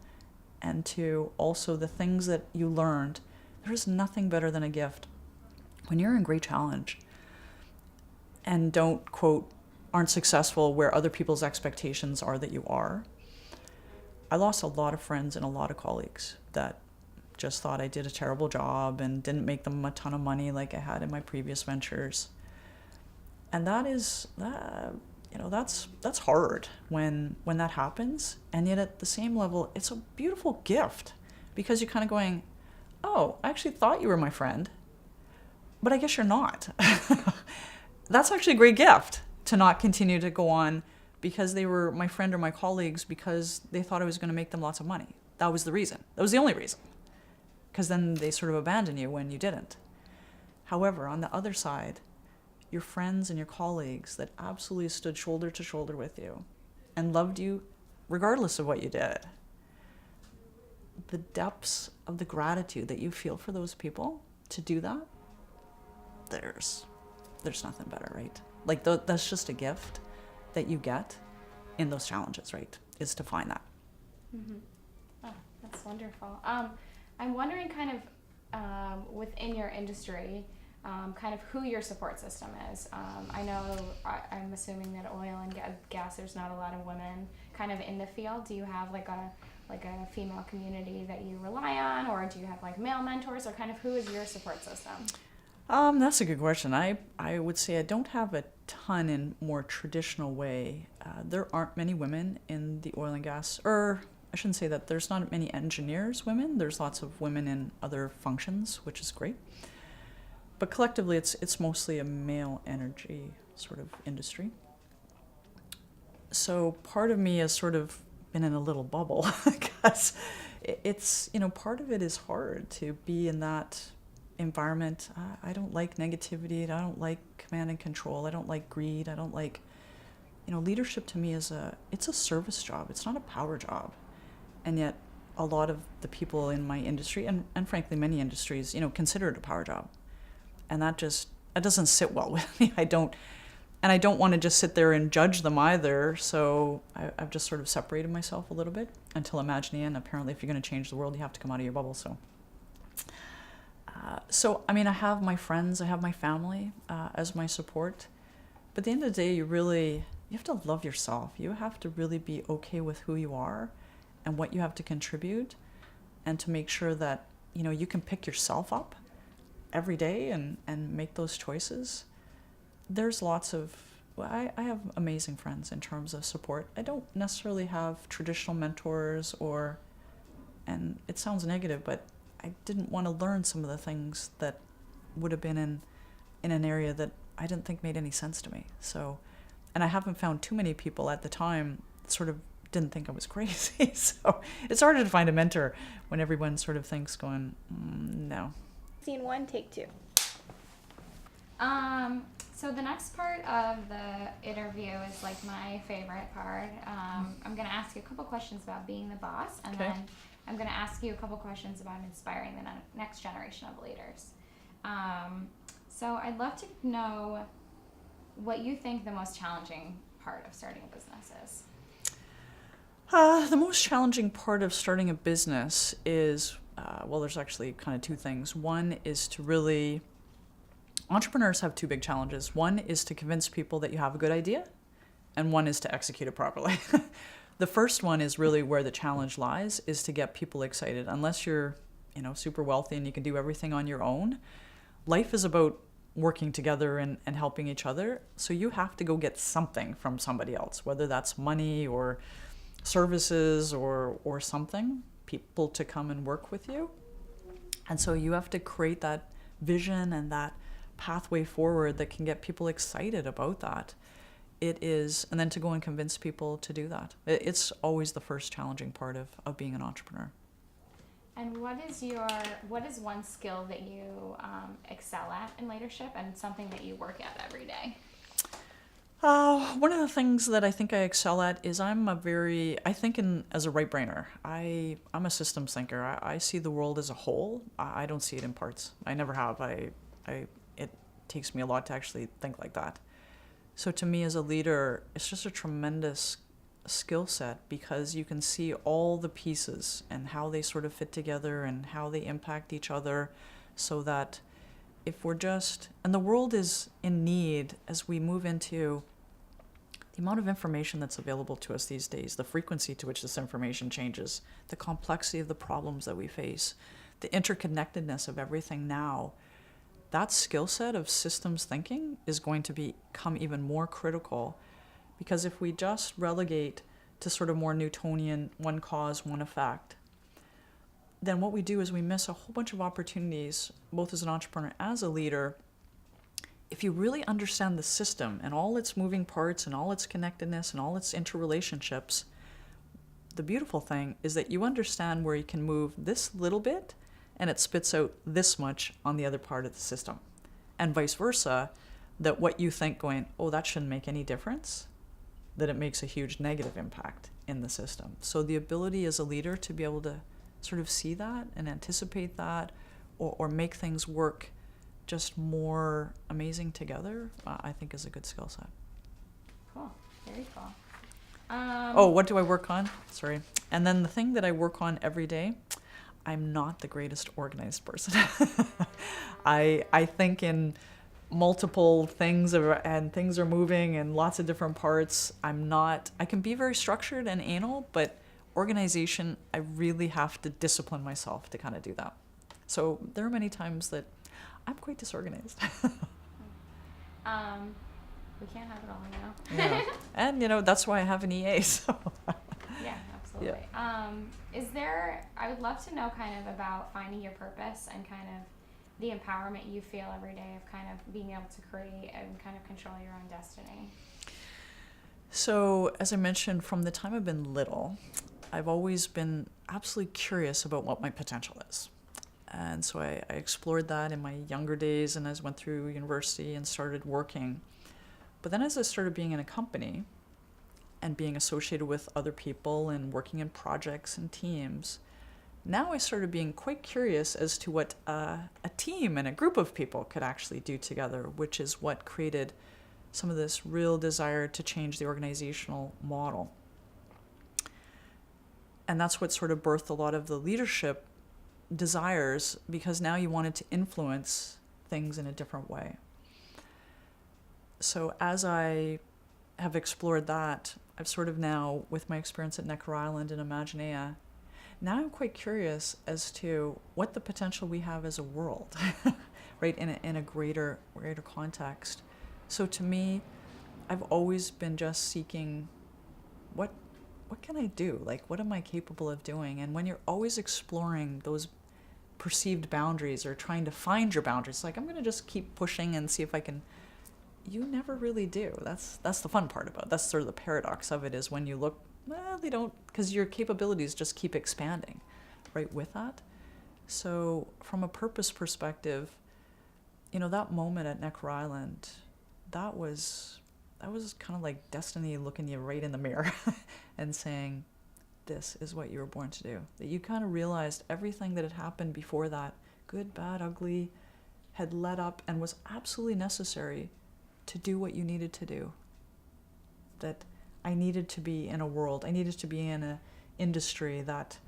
And to also the things that you learned, there is nothing better than a gift. When you're in great challenge and aren't successful where other people's expectations are that you are. I lost a lot of friends and a lot of colleagues that just thought I did a terrible job and didn't make them a ton of money like I had in my previous ventures. And that's hard when that happens. And yet at the same level, it's a beautiful gift because you're kind of going, oh, I actually thought you were my friend, but I guess you're not. That's actually a great gift to not continue to go on because they were my friend or my colleagues because they thought I was going to make them lots of money. That was the reason. That was the only reason. Because then they sort of abandon you when you didn't. However, on the other side, your friends and your colleagues that absolutely stood shoulder to shoulder with you and loved you regardless of what you did. The depths of the gratitude that you feel for those people to do that, there's nothing better, right? Like that's just a gift that you get in those challenges, right? Is to find that. Mm-hmm. Oh, that's wonderful. I'm wondering kind of within your industry, kind of who your support system is. I know, I'm assuming that oil and gas, there's not a lot of women kind of in the field. Do you have like a like a female community that you rely on, or do you have like male mentors, or kind of who is your support system? That's a good question. I would say I don't have a ton in more traditional way. There aren't many women in the oil and gas, or I shouldn't say that. There's not many engineers women. There's lots of women in other functions, which is great. But collectively, it's mostly a male energy sort of industry. So part of me has sort of been in a little bubble because it's, part of it is hard to be in that environment. I don't like negativity. I don't like command and control. I don't like greed. I don't like, leadership to me it's a service job. It's not a power job. And yet a lot of the people in my industry, and frankly many industries, consider it a power job. And that doesn't sit well with me. I don't want to just sit there and judge them either. So I've just sort of separated myself a little bit until imagining. Apparently, if you're going to change the world, you have to come out of your bubble. I have my friends, I have my family as my support. But at the end of the day, you have to love yourself. You have to really be okay with who you are and what you have to contribute, and to make sure that, you can pick yourself up every day and make those choices. There's I have amazing friends in terms of support. I don't necessarily have traditional mentors and it sounds negative, but I didn't want to learn some of the things that would have been in an area that I didn't think made any sense to me. So, and I haven't found too many people at the time that sort of didn't think I was crazy. So it's harder to find a mentor when everyone sort of thinks going, no. Scene 1, take 2. So the next part of the interview is like my favorite part. I'm going to ask you a couple questions about being the boss, and then I'm going to ask you a couple questions about inspiring the next generation of leaders. So I'd love to know what you think the most challenging part of starting a business is. The most challenging part of starting a business is, there's actually kind of two things. One is to really, entrepreneurs have two big challenges. One is to convince people that you have a good idea, and one is to execute it properly. The first one is really where the challenge lies, is to get people excited. Unless you're, super wealthy and you can do everything on your own, life is about working together and helping each other. So you have to go get something from somebody else, whether that's money or services or something, people to come and work with you. And so you have to create that vision and that pathway forward that can get people excited about that. It is, and then to go and convince people to do that. It's always the first challenging part of being an entrepreneur. And what is one skill that you excel at in leadership, and something that you work at every day? One of the things that I think I excel at is I think as a right-brainer. I'm a systems thinker. I see the world as a whole. I don't see it in parts. I never have. It takes me a lot to actually think like that. So to me as a leader, it's just a tremendous skill set, because you can see all the pieces and how they sort of fit together and how they impact each other, so that if we're and the world is in need, as we move into the amount of information that's available to us these days, the frequency to which this information changes, the complexity of the problems that we face, the interconnectedness of everything now, that skill set of systems thinking is going to become even more critical. Because if we just relegate to sort of more Newtonian, one cause, one effect, then what we do is we miss a whole bunch of opportunities, both as an entrepreneur, as a leader. If you really understand the system and all its moving parts and all its connectedness and all its interrelationships, the beautiful thing is that you understand where you can move this little bit and it spits out this much on the other part of the system. And vice versa, that what you think going, oh, that shouldn't make any difference, that it makes a huge negative impact in the system. So the ability as a leader to be able to sort of see that and anticipate that, or make things work just more amazing together, I think is a good skill set. Cool. Very cool. What do I work on? Sorry. And then the thing that I work on every day, I'm not the greatest organized person. I think in multiple things, and things are moving in lots of different parts. I can be very structured and anal, but organization, I really have to discipline myself to kind of do that. So there are many times that I'm quite disorganized. We can't have it all, Yeah. And, that's why I have an EA, so. Yeah, absolutely. Yeah. I would love to know kind of about finding your purpose and kind of the empowerment you feel every day of kind of being able to create and kind of control your own destiny. So, as I mentioned, from the time I've been little, I've always been absolutely curious about what my potential is. And so I explored that in my younger days and as I went through university and started working. But then as I started being in a company and being associated with other people and working in projects and teams, now I started being quite curious as to what a team and a group of people could actually do together, which is what created some of this real desire to change the organizational model. And that's what sort of birthed a lot of the leadership desires, because now you wanted to influence things in a different way. So as I have explored that, I've sort of now, with my experience at Necker Island and Imaginea, now I'm quite curious as to what the potential we have as a world, right, in a greater context. So to me, I've always been just seeking what can I do? Like, what am I capable of doing? And when you're always exploring those perceived boundaries or trying to find your boundaries, like, I'm going to just keep pushing and see if I can, you never really do. That's the fun part about it. That's sort of the paradox of it, is when you look, well, they don't, because your capabilities just keep expanding right with that. So from a purpose perspective, that moment at Necker Island, that was kind of like destiny looking you right in the mirror and saying, this is what you were born to do. That you kind of realized everything that had happened before that, good, bad, ugly, had led up and was absolutely necessary to do what you needed to do. That I needed to be in a world, I needed to be in an industry that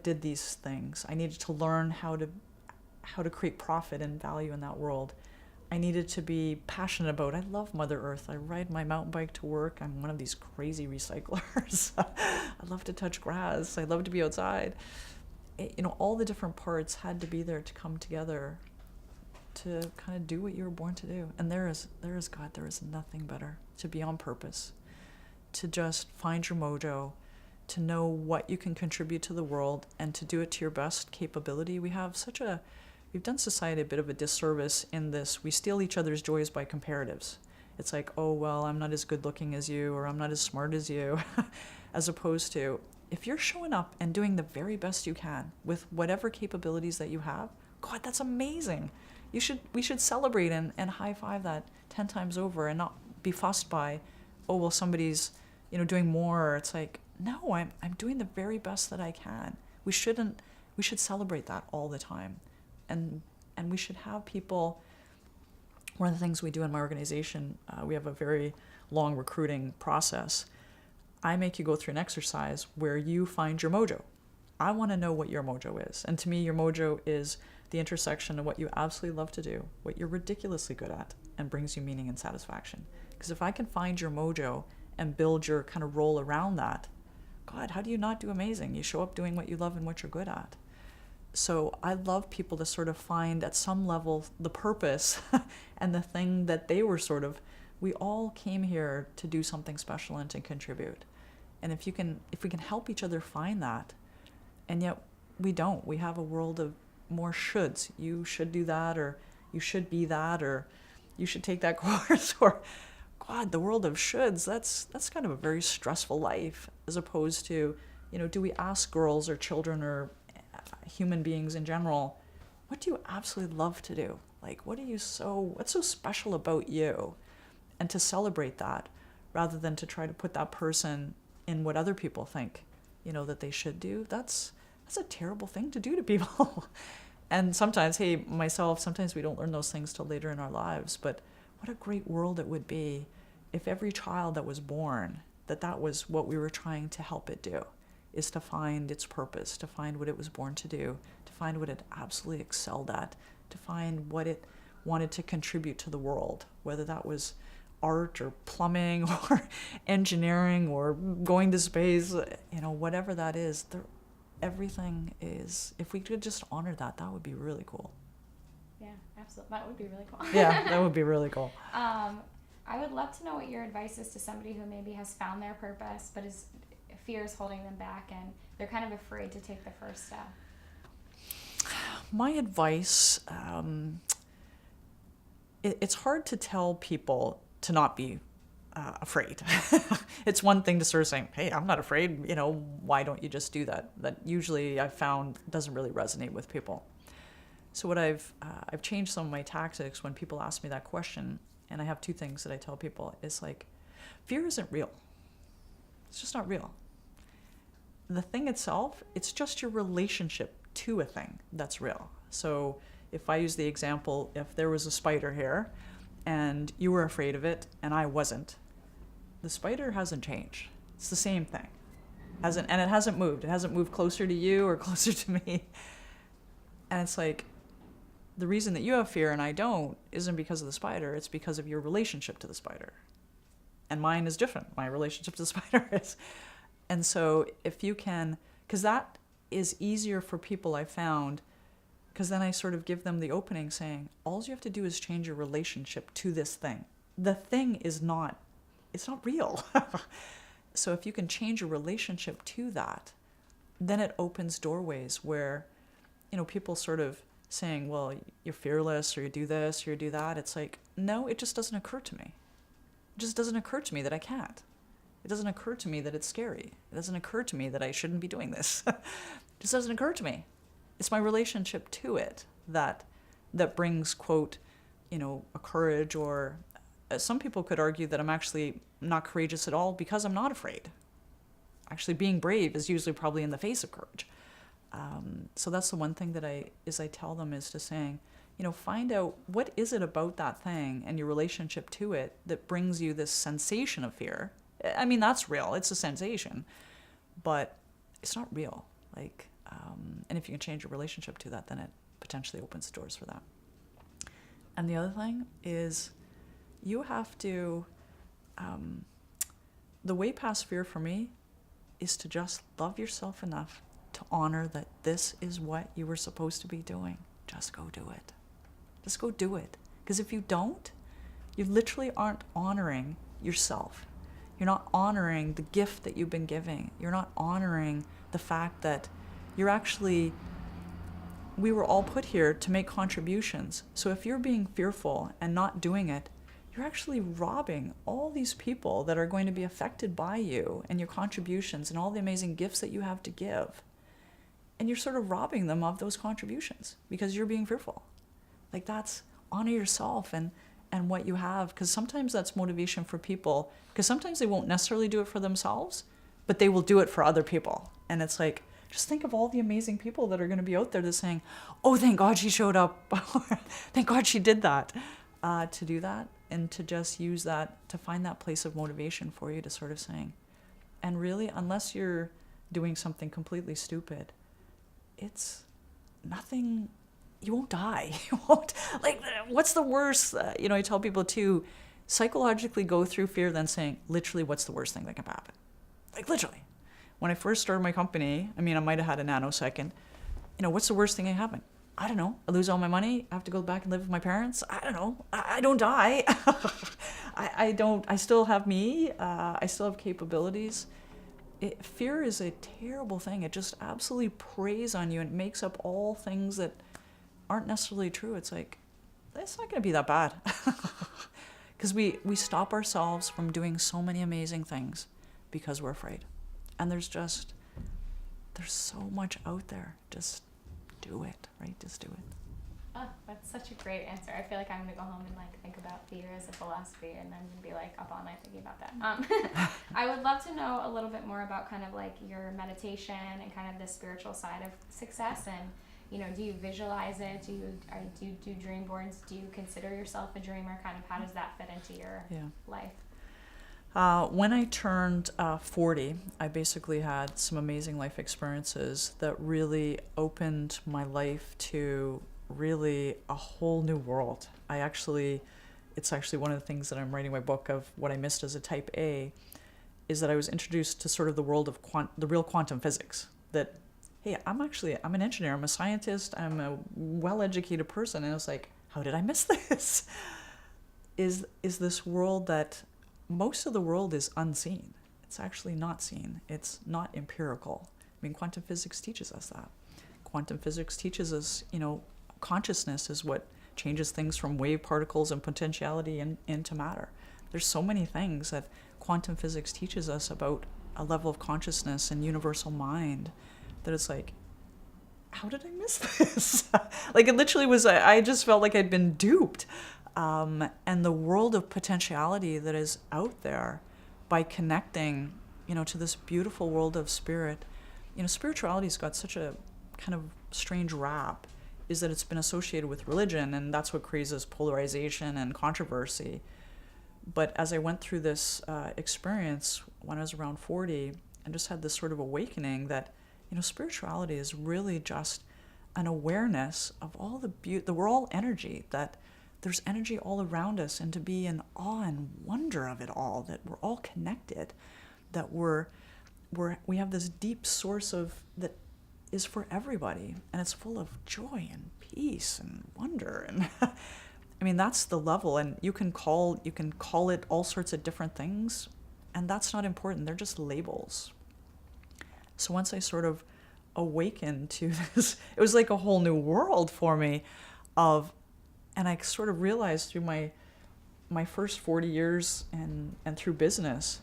did these things. I needed to learn how to create profit and value in that world. I needed to be passionate about. I love Mother Earth. I ride my mountain bike to work. I'm one of these crazy recyclers. I love to touch grass. I love to be outside. All the different parts had to be there to come together to kind of do what you were born to do. And there is nothing better to be on purpose, to just find your mojo, to know what you can contribute to the world and to do it to your best capability. We've done society a bit of a disservice in this. We steal each other's joys by comparatives. It's like, oh, well, I'm not as good looking as you, or I'm not as smart as you, as opposed to, if you're showing up and doing the very best you can with whatever capabilities that you have, God, that's amazing. We should celebrate and high five that 10 times over and not be fussed by, oh, well, somebody's, doing more. It's like, no, I'm doing the very best that I can. We should celebrate that all the time. And we should have people. One of the things we do in my organization, we have a very long recruiting process. I make you go through an exercise where you find your mojo. I want to know what your mojo is. And to me, your mojo is the intersection of what you absolutely love to do, what you're ridiculously good at, and brings you meaning and satisfaction. Because if I can find your mojo and build your kind of role around that, God, how do you not do amazing? You show up doing what you love and what you're good at. So I love people to sort of find at some level the purpose and the thing that they were we all came here to do something special and to contribute. And if we can help each other find that, and yet we don't. We have a world of more shoulds. You should do that, or you should be that, or you should take that course, or God, the world of shoulds, that's kind of a very stressful life, as opposed to, do we ask girls or children or human beings in general, what do you absolutely love to do? Like, what's so special about you? And to celebrate that, rather than to try to put that person in what other people think, that they should do. That's a terrible thing to do to people. And sometimes, sometimes we don't learn those things till later in our lives, but what a great world it would be if every child that was born, that was what we were trying to help it do, is to find its purpose, to find what it was born to do, to find what it absolutely excelled at, to find what it wanted to contribute to the world, whether that was art or plumbing or engineering or going to space, whatever that is, everything is, if we could just honor that, that would be really cool. Yeah, absolutely. That would be really cool. Yeah, that would be really cool. I would love to know what your advice is to somebody who maybe has found their purpose, but fear is holding them back and they're kind of afraid to take the first step. My advice, it's hard to tell people to not be afraid. It's one thing to sort of say, hey, I'm not afraid, why don't you just do that? That usually I've found doesn't really resonate with people. So what I've changed some of my tactics when people ask me that question, and I have two things that I tell people, is like, fear isn't real. It's just not real. The thing itself, it's just your relationship to a thing that's real. So if I use the example, if there was a spider here and you were afraid of it and I wasn't, the spider hasn't changed. It's the same thing. And it hasn't moved. It hasn't moved closer to you or closer to me. And it's like, the reason that you have fear and I don't isn't because of the spider, it's because of your relationship to the spider. And mine is different. My relationship to the spider is. And so if you can, because that is easier for people, I found, because then I sort of give them the opening saying, all you have to do is change your relationship to this thing. The thing is not, it's not real. So if you can change your relationship to that, then it opens doorways where, people sort of saying, well, you're fearless, or you do this, or you do that. It's like, no, it just doesn't occur to me. It just doesn't occur to me that I can't. It doesn't occur to me that it's scary. It doesn't occur to me that I shouldn't be doing this. It just doesn't occur to me. It's my relationship to it that brings, quote, a courage, or some people could argue that I'm actually not courageous at all because I'm not afraid. Actually, being brave is usually probably in the face of courage. So that's the one thing that I tell them, is to saying, find out what is it about that thing and your relationship to it that brings you this sensation of fear. I mean, that's real. It's a sensation, but it's not real. And if you can change your relationship to that, then it potentially opens doors for that. And the other thing is, you have to, the way past fear for me is to just love yourself enough to honor that this is what you were supposed to be doing. Just go do it. Just go do it. Because if you don't, you literally aren't honoring yourself. You're not honoring the gift that you've been giving. You're not honoring the fact that we were all put here to make contributions. So if you're being fearful and not doing it, you're actually robbing all these people that are going to be affected by you and your contributions and all the amazing gifts that you have to give. And you're sort of robbing them of those contributions because you're being fearful. That's honor yourself and what you have, because sometimes that's motivation for people, because sometimes they won't necessarily do it for themselves, but they will do it for other people. And it's like, just think of all the amazing people that are going to be out there that's saying, oh, thank God she showed up. Thank God she did that. To do that and to just use that to find that place of motivation for you to sort of saying, and really, unless you're doing something completely stupid, it's nothing. You won't die. You won't, what's the worst? I tell people to psychologically go through fear, then saying, literally, what's the worst thing that can happen? Literally. When I first started my company, I might have had a nanosecond. What's the worst thing that can happen? I don't know. I lose all my money. I have to go back and live with my parents. I don't know. I don't die. I don't. I still have me. I still have capabilities. Fear is a terrible thing. It just absolutely preys on you and makes up all things that aren't necessarily true. It's like, it's not going to be that bad. Because we stop ourselves from doing so many amazing things because we're afraid. And there's so much out there. Just do it, right? Just do it. Oh, that's such a great answer. I feel like I'm going to go home and think about fear as a philosophy, and then be up all night thinking about that. I would love to know a little bit more about kind of your meditation and kind of the spiritual side of success. And, do you visualize it? Do you do dream boards? Do you consider yourself a dreamer? Kind of how does that fit into your life? When I turned 40, I basically had some amazing life experiences that really opened my life to really a whole new world. I actually it's actually one of the things that I'm writing my book of what I missed as a type A, is that I was introduced to sort of the world of the real quantum physics. That, hey, I'm an engineer, I'm a scientist, I'm a well-educated person, and I was like, how did I miss this? Is this world that most of the world is unseen. It's actually not seen. It's not empirical. I mean, quantum physics teaches us that. Quantum physics teaches us, consciousness is what changes things from wave particles and potentiality into matter. There's so many things that quantum physics teaches us about a level of consciousness and universal mind that it's like, how did I miss this? Like, it literally was, I just felt like I'd been duped. And the world of potentiality that is out there by connecting, to this beautiful world of spirit. Spirituality's got such a kind of strange rap, is that it's been associated with religion, and that's what creates polarization and controversy. But as I went through this experience when I was around 40, I just had this sort of awakening that, spirituality is really just an awareness of all the beauty, that we're all energy, that there's energy all around us, and to be in awe and wonder of it all, that we're all connected, that we have this deep source of that is for everybody, and it's full of joy and peace and wonder. And I mean, that's the level, and you can call it all sorts of different things, and that's not important. They're just labels. So once I sort of awakened to this, it was like a whole new world for me and I sort of realized through my first 40 years and through business,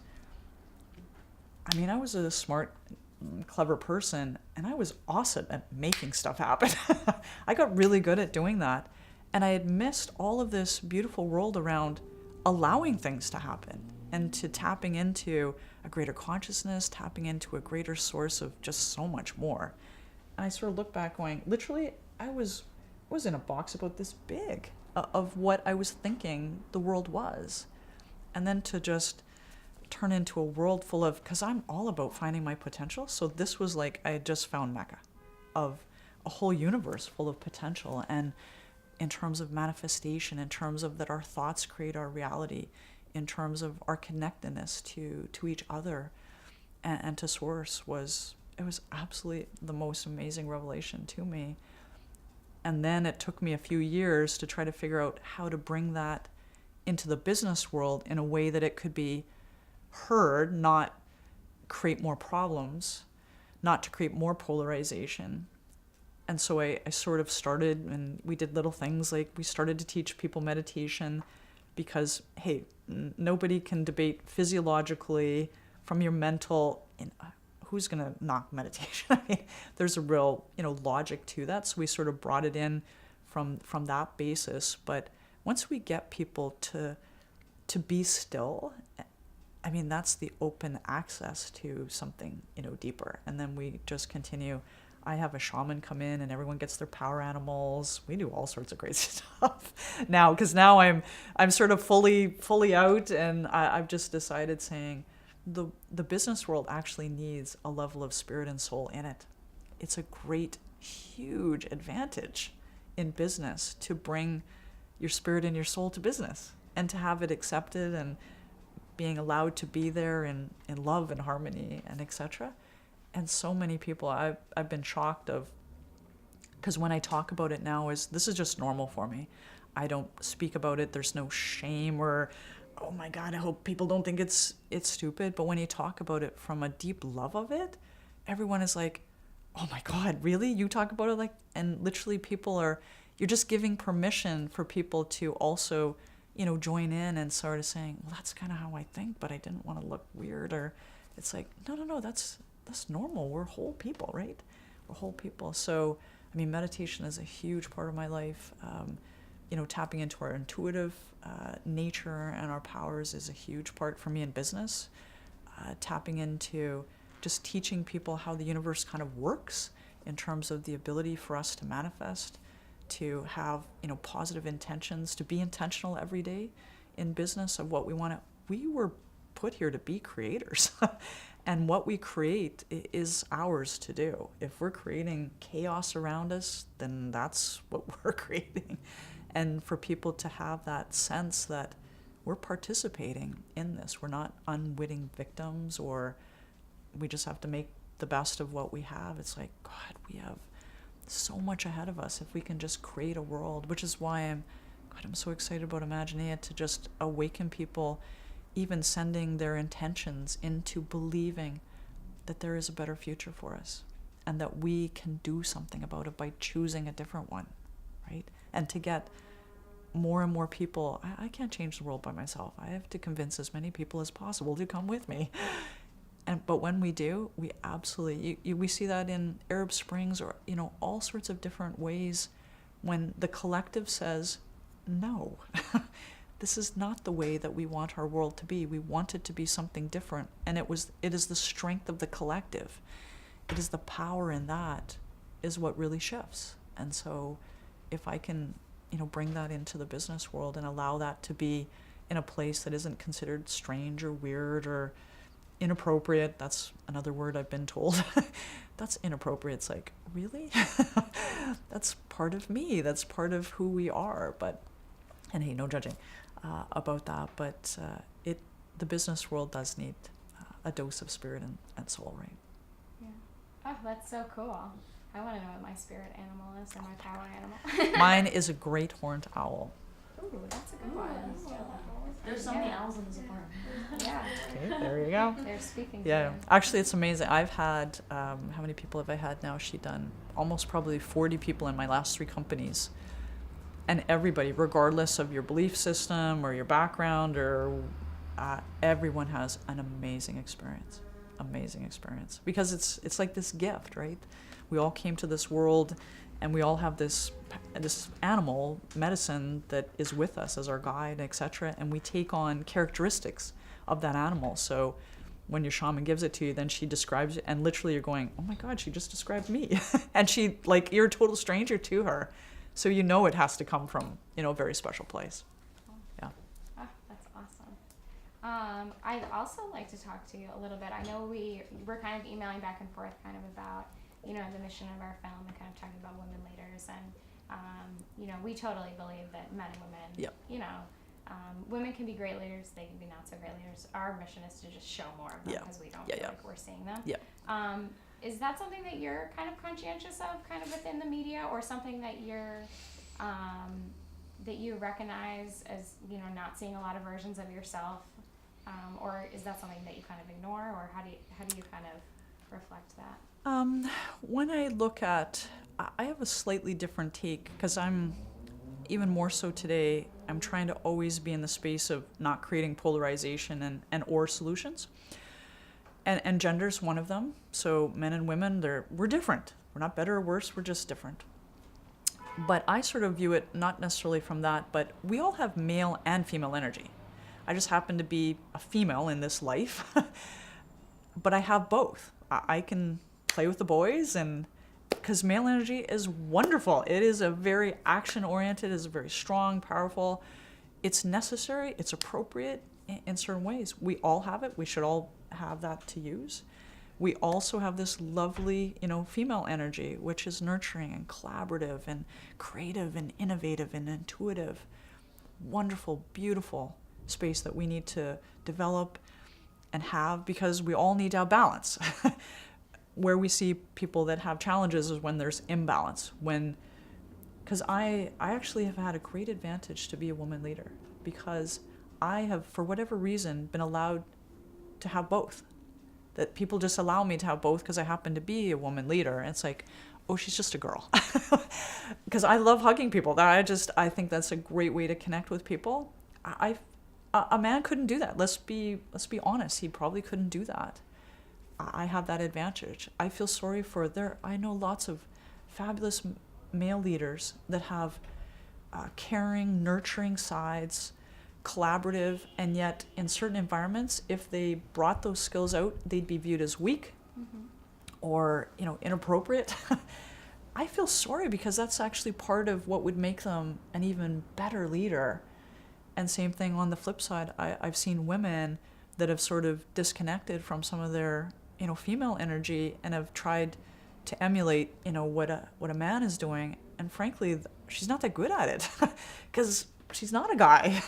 I mean, I was a smart, clever person, and I was awesome at making stuff happen. I got really good at doing that. And I had missed all of this beautiful world around allowing things to happen and to tapping into a greater consciousness, tapping into a greater source of just so much more. And I sort of look back going, literally, I was in a box about this big of what I was thinking the world was. And then to just turn into a world full of, because I'm all about finding my potential. So this was like, I had just found Mecca of a whole universe full of potential. And in terms of manifestation, in terms of that our thoughts create our reality, in terms of our connectedness to each other and to source, it was absolutely the most amazing revelation to me. And then it took me a few years to try to figure out how to bring that into the business world in a way that it could be heard, not create more problems, not to create more polarization. And so I sort of started, and we did little things like we started to teach people meditation because, hey, nobody can debate physiologically from your mental, who's going to knock meditation? I mean, there's a real, logic to that. So we sort of brought it in from that basis. But once we get people to be still, I mean, that's the open access to something, deeper. And then we just continue. I have a shaman come in and everyone gets their power animals. We do all sorts of great stuff now, because now I'm sort of fully out, and I've just decided saying the business world actually needs a level of spirit and soul in it. It's a great, huge advantage in business to bring your spirit and your soul to business and to have it accepted and being allowed to be there in love and harmony and etc. And so many people I've been shocked of, because when I talk about it now, this is just normal for me. I don't speak about it. There's no shame or, oh my God, I hope people don't think it's stupid. But when you talk about it from a deep love of it, everyone is like, oh my God, really? You talk about it like, and literally you're just giving permission for people to also, join in and sort of saying, well, that's kind of how I think, but I didn't want to look weird. Or it's like, no, that's normal. We're whole people, right? We're whole people. So, I mean, meditation is a huge part of my life. Tapping into our intuitive nature and our powers is a huge part for me in business. Tapping into just teaching people how the universe kind of works in terms of the ability for us to manifest, to have, positive intentions, to be intentional every day in business of what we want to. We were put here to be creators. And what we create is ours to do. If we're creating chaos around us, then that's what we're creating. And for people to have that sense that we're participating in this. We're not unwitting victims, or we just have to make the best of what we have. It's like, God, we have so much ahead of us if we can just create a world, which is why I'm so excited about Imagineer, to just awaken people, even sending their intentions into believing that there is a better future for us and that we can do something about it by choosing a different one, right? And to get more and more people, I can't change the world by myself. I have to convince as many people as possible to come with me. But when we do, we absolutely, we see that in Arab Springs, or, all sorts of different ways when the collective says, no, this is not the way that we want our world to be. We want it to be something different. And it is the strength of the collective. It is the power in that is what really shifts. And so if I can, bring that into the business world and allow that to be in a place that isn't considered strange or weird or inappropriate. That's another word I've been told. That's inappropriate. It's like, really? That's part of me. That's part of who we are. And hey, no judging about that. But the business world does need a dose of spirit and soul, right? Yeah. Oh, that's so cool. I want to know what my spirit animal is, or my power animal. Mine is a great horned owl. Ooh, that's a good one. There's so many owls in this apartment. Yeah. Okay, there you go. They're speaking to Yeah, you. actually, it's amazing. I've had, how many people have I had now? She done almost probably 40 people in my last 3 companies. And everybody, regardless of your belief system or your background, or everyone has an amazing experience. Because it's like this gift, right? We all came to this world, and we all have this animal medicine that is with us as our guide, etc. And we take on characteristics of that animal. So when your shaman gives it to you, then she describes it, and literally you're going, oh my God, she just described me. And you're a total stranger to her. So it has to come from, a very special place. Yeah. Oh, that's awesome. I'd also like to talk to you a little bit. I know we're kind of emailing back and forth kind of about, the mission of our film, and kind of talking about women leaders. And, we totally believe that men and women, Yep. Women can be great leaders, they can be not so great leaders. Our mission is to just show more of them, because we don't feel like we're seeing them. Yeah. Is that something that you're kind of conscientious of, kind of within the media, or something that that you recognize as, not seeing a lot of versions of yourself? Or is that something that you kind of ignore, or how do you kind of reflect that? When I look at, I have a slightly different take, because I'm, even more so today, I'm trying to always be in the space of not creating polarization and or solutions. And gender's one of them. So men and women, we're different. We're not better or worse, we're just different. But I sort of view it not necessarily from that, but we all have male and female energy. I just happen to be a female in this life, but I have both. I can play with the boys, and because male energy is wonderful. It is a very action-oriented, it's very strong, powerful. It's necessary, it's appropriate in certain ways. We all have it. We should all have that to use. We also have this lovely, female energy, which is nurturing and collaborative and creative and innovative and intuitive. Wonderful, beautiful space that we need to develop and have, because we all need to have balance. Where we see people that have challenges is when there's imbalance. Because I actually have had a great advantage to be a woman leader, because I have, for whatever reason, been allowed to have both. That people just allow me to have both because I happen to be a woman leader. And it's like, oh, she's just a girl. Because I love hugging people. I think that's a great way to connect with people. A man couldn't do that. Let's be honest. He probably couldn't do that. I have that advantage. I feel sorry for I know lots of fabulous male leaders that have caring, nurturing sides, collaborative, and yet in certain environments, if they brought those skills out, they'd be viewed as weak or inappropriate. I feel sorry, because that's actually part of what would make them an even better leader. And same thing on the flip side, I've seen women that have sort of disconnected from some of their female energy and have tried to emulate what a man is doing. And frankly, she's not that good at it because she's not a guy.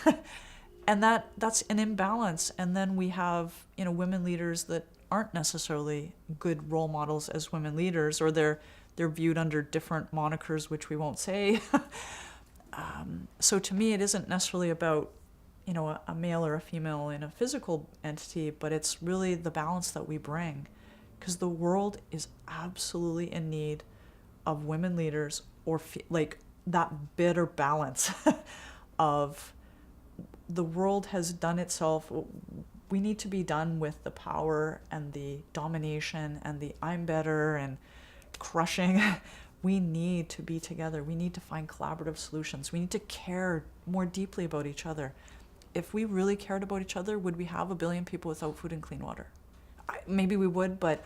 And that's an imbalance. And then we have, women leaders that aren't necessarily good role models as women leaders, or they're viewed under different monikers, which we won't say. So to me, it isn't necessarily about, a male or a female in a physical entity, but it's really the balance that we bring. Because the world is absolutely in need of women leaders, or like that bitter balance of the world has done itself. We need to be done with the power and the domination and the I'm better and crushing. We need to be together. We need to find collaborative solutions. We need to care more deeply about each other. If we really cared about each other, would we have 1 billion people without food and clean water? Maybe we would, but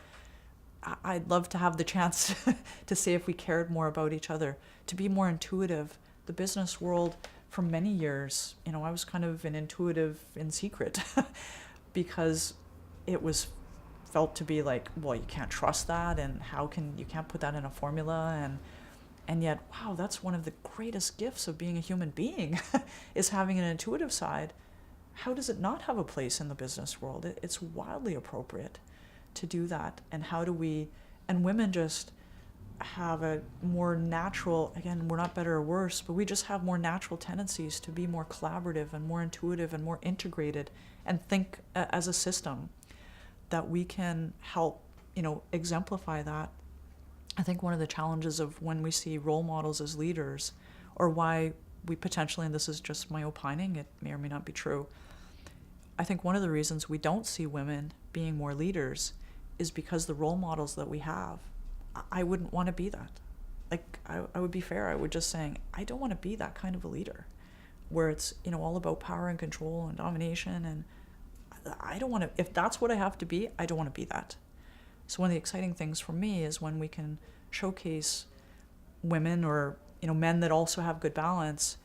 I'd love to have the chance to say if we cared more about each other, to be more intuitive. The business world, for many years, I was kind of an intuitive in secret because it was felt to be like, well, you can't trust that, and you can't put that in a formula, and yet, wow, that's one of the greatest gifts of being a human being is having an intuitive side. How does it not have a place in the business world? It's wildly appropriate to do that. And how do we, and women just have a more natural, again, we're not better or worse, but we just have more natural tendencies to be more collaborative and more intuitive and more integrated and think as a system, that we can help, exemplify that. I think one of the challenges of when we see role models as leaders, or why we potentially, and this is just my opining, it may or may not be true, I think one of the reasons we don't see women being more leaders is because the role models that we have, I wouldn't want to be that. Like, I would be fair. I would just saying, I don't want to be that kind of a leader where it's, all about power and control and domination. And I don't want to, if that's what I have to be, I don't want to be that. So one of the exciting things for me is when we can showcase women or, men that also have good balance.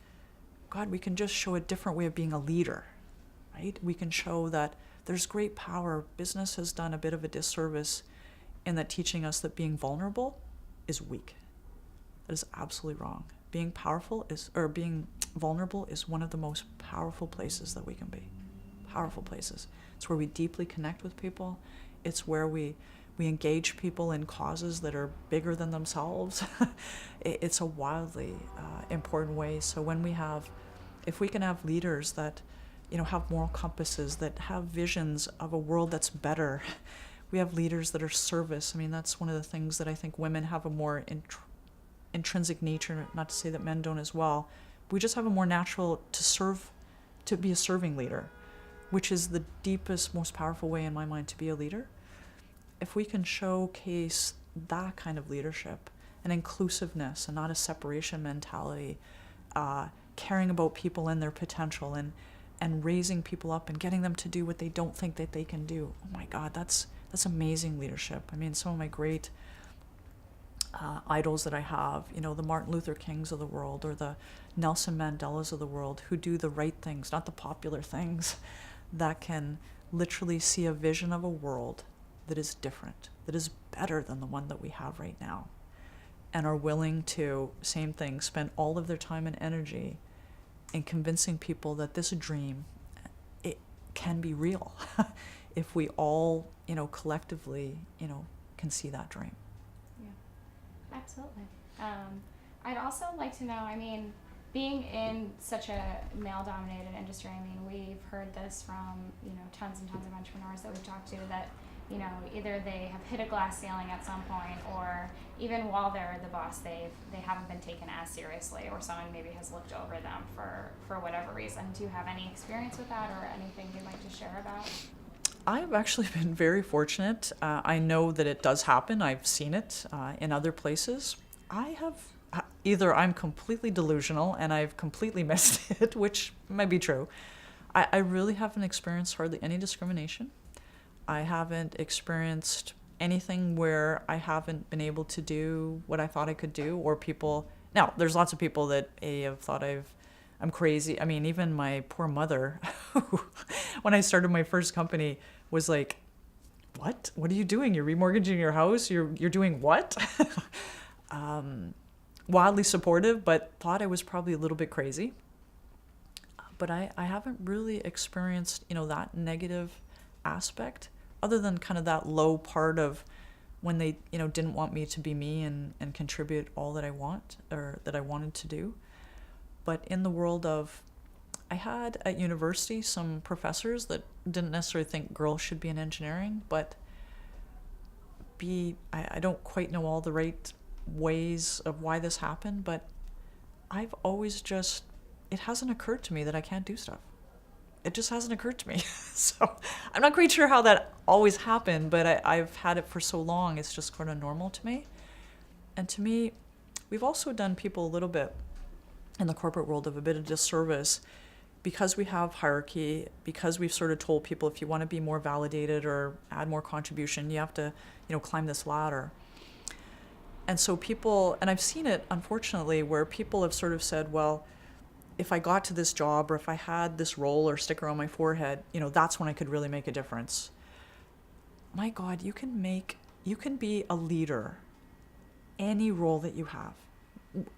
God, we can just show a different way of being a leader, right? We can show that there's great power. Business has done a bit of a disservice in that teaching us that being vulnerable is weak. That is absolutely wrong. Being being vulnerable is one of the most powerful places that we can be. Powerful places. It's where we deeply connect with people. It's where we engage people in causes that are bigger than themselves. It's a wildly important way. So if we can have leaders that, have moral compasses, that have visions of a world that's better. We have leaders that are service. I mean, that's one of the things that I think women have a more intrinsic nature, not to say that men don't as well. We just have a more natural to be a serving leader, which is the deepest, most powerful way in my mind to be a leader. If we can showcase that kind of leadership and inclusiveness and not a separation mentality, caring about people and their potential and raising people up and getting them to do what they don't think that they can do. Oh my God, that's amazing leadership. I mean, some of my great idols that I have, the Martin Luther Kings of the world or the Nelson Mandelas of the world, who do the right things, not the popular things, that can literally see a vision of a world that is different, that is better than the one that we have right now, and are willing to, same thing, spend all of their time and energy in convincing people that this dream, it can be real if we all, collectively, can see that dream. Yeah, absolutely. I'd also like to know, being in such a male-dominated industry, we've heard this from, tons and tons of entrepreneurs that we've talked to that, either they have hit a glass ceiling at some point, or even while they're the boss, they haven't been taken as seriously, or someone maybe has looked over them for whatever reason. Do you have any experience with that, or anything you'd like to share about? I've actually been very fortunate. I know that it does happen. I've seen it in other places. Either I'm completely delusional and I've completely missed it, which might be true. I really haven't experienced hardly any discrimination. I haven't experienced anything where I haven't been able to do what I thought I could do, or people. Now, there's lots of people that have thought I'm crazy. Even my poor mother, when I started my first company, was like, "What? What are you doing? You're remortgaging your house? You're doing what?" wildly supportive, but thought I was probably a little bit crazy. But I haven't really experienced, that negative aspect, other than kind of that low part of when they, didn't want me to be me and contribute all that I want or that I wanted to do. But in the world of, I had at university some professors that didn't necessarily think girls should be in engineering, but I don't quite know all the right ways of why this happened, but I've always just, it hasn't occurred to me that I can't do stuff. It just hasn't occurred to me. So I'm not quite sure how that always happened, but I've had it for so long, it's just kind of normal to me. And to me, we've also done people a little bit in the corporate world of a bit of disservice because we have hierarchy, because we've sort of told people if you want to be more validated or add more contribution, you have to, climb this ladder. And so people, and I've seen it, unfortunately, where people have sort of said, well, if I got to this job or if I had this role or sticker on my forehead, that's when I could really make a difference. My God, you can be a leader, any role that you have.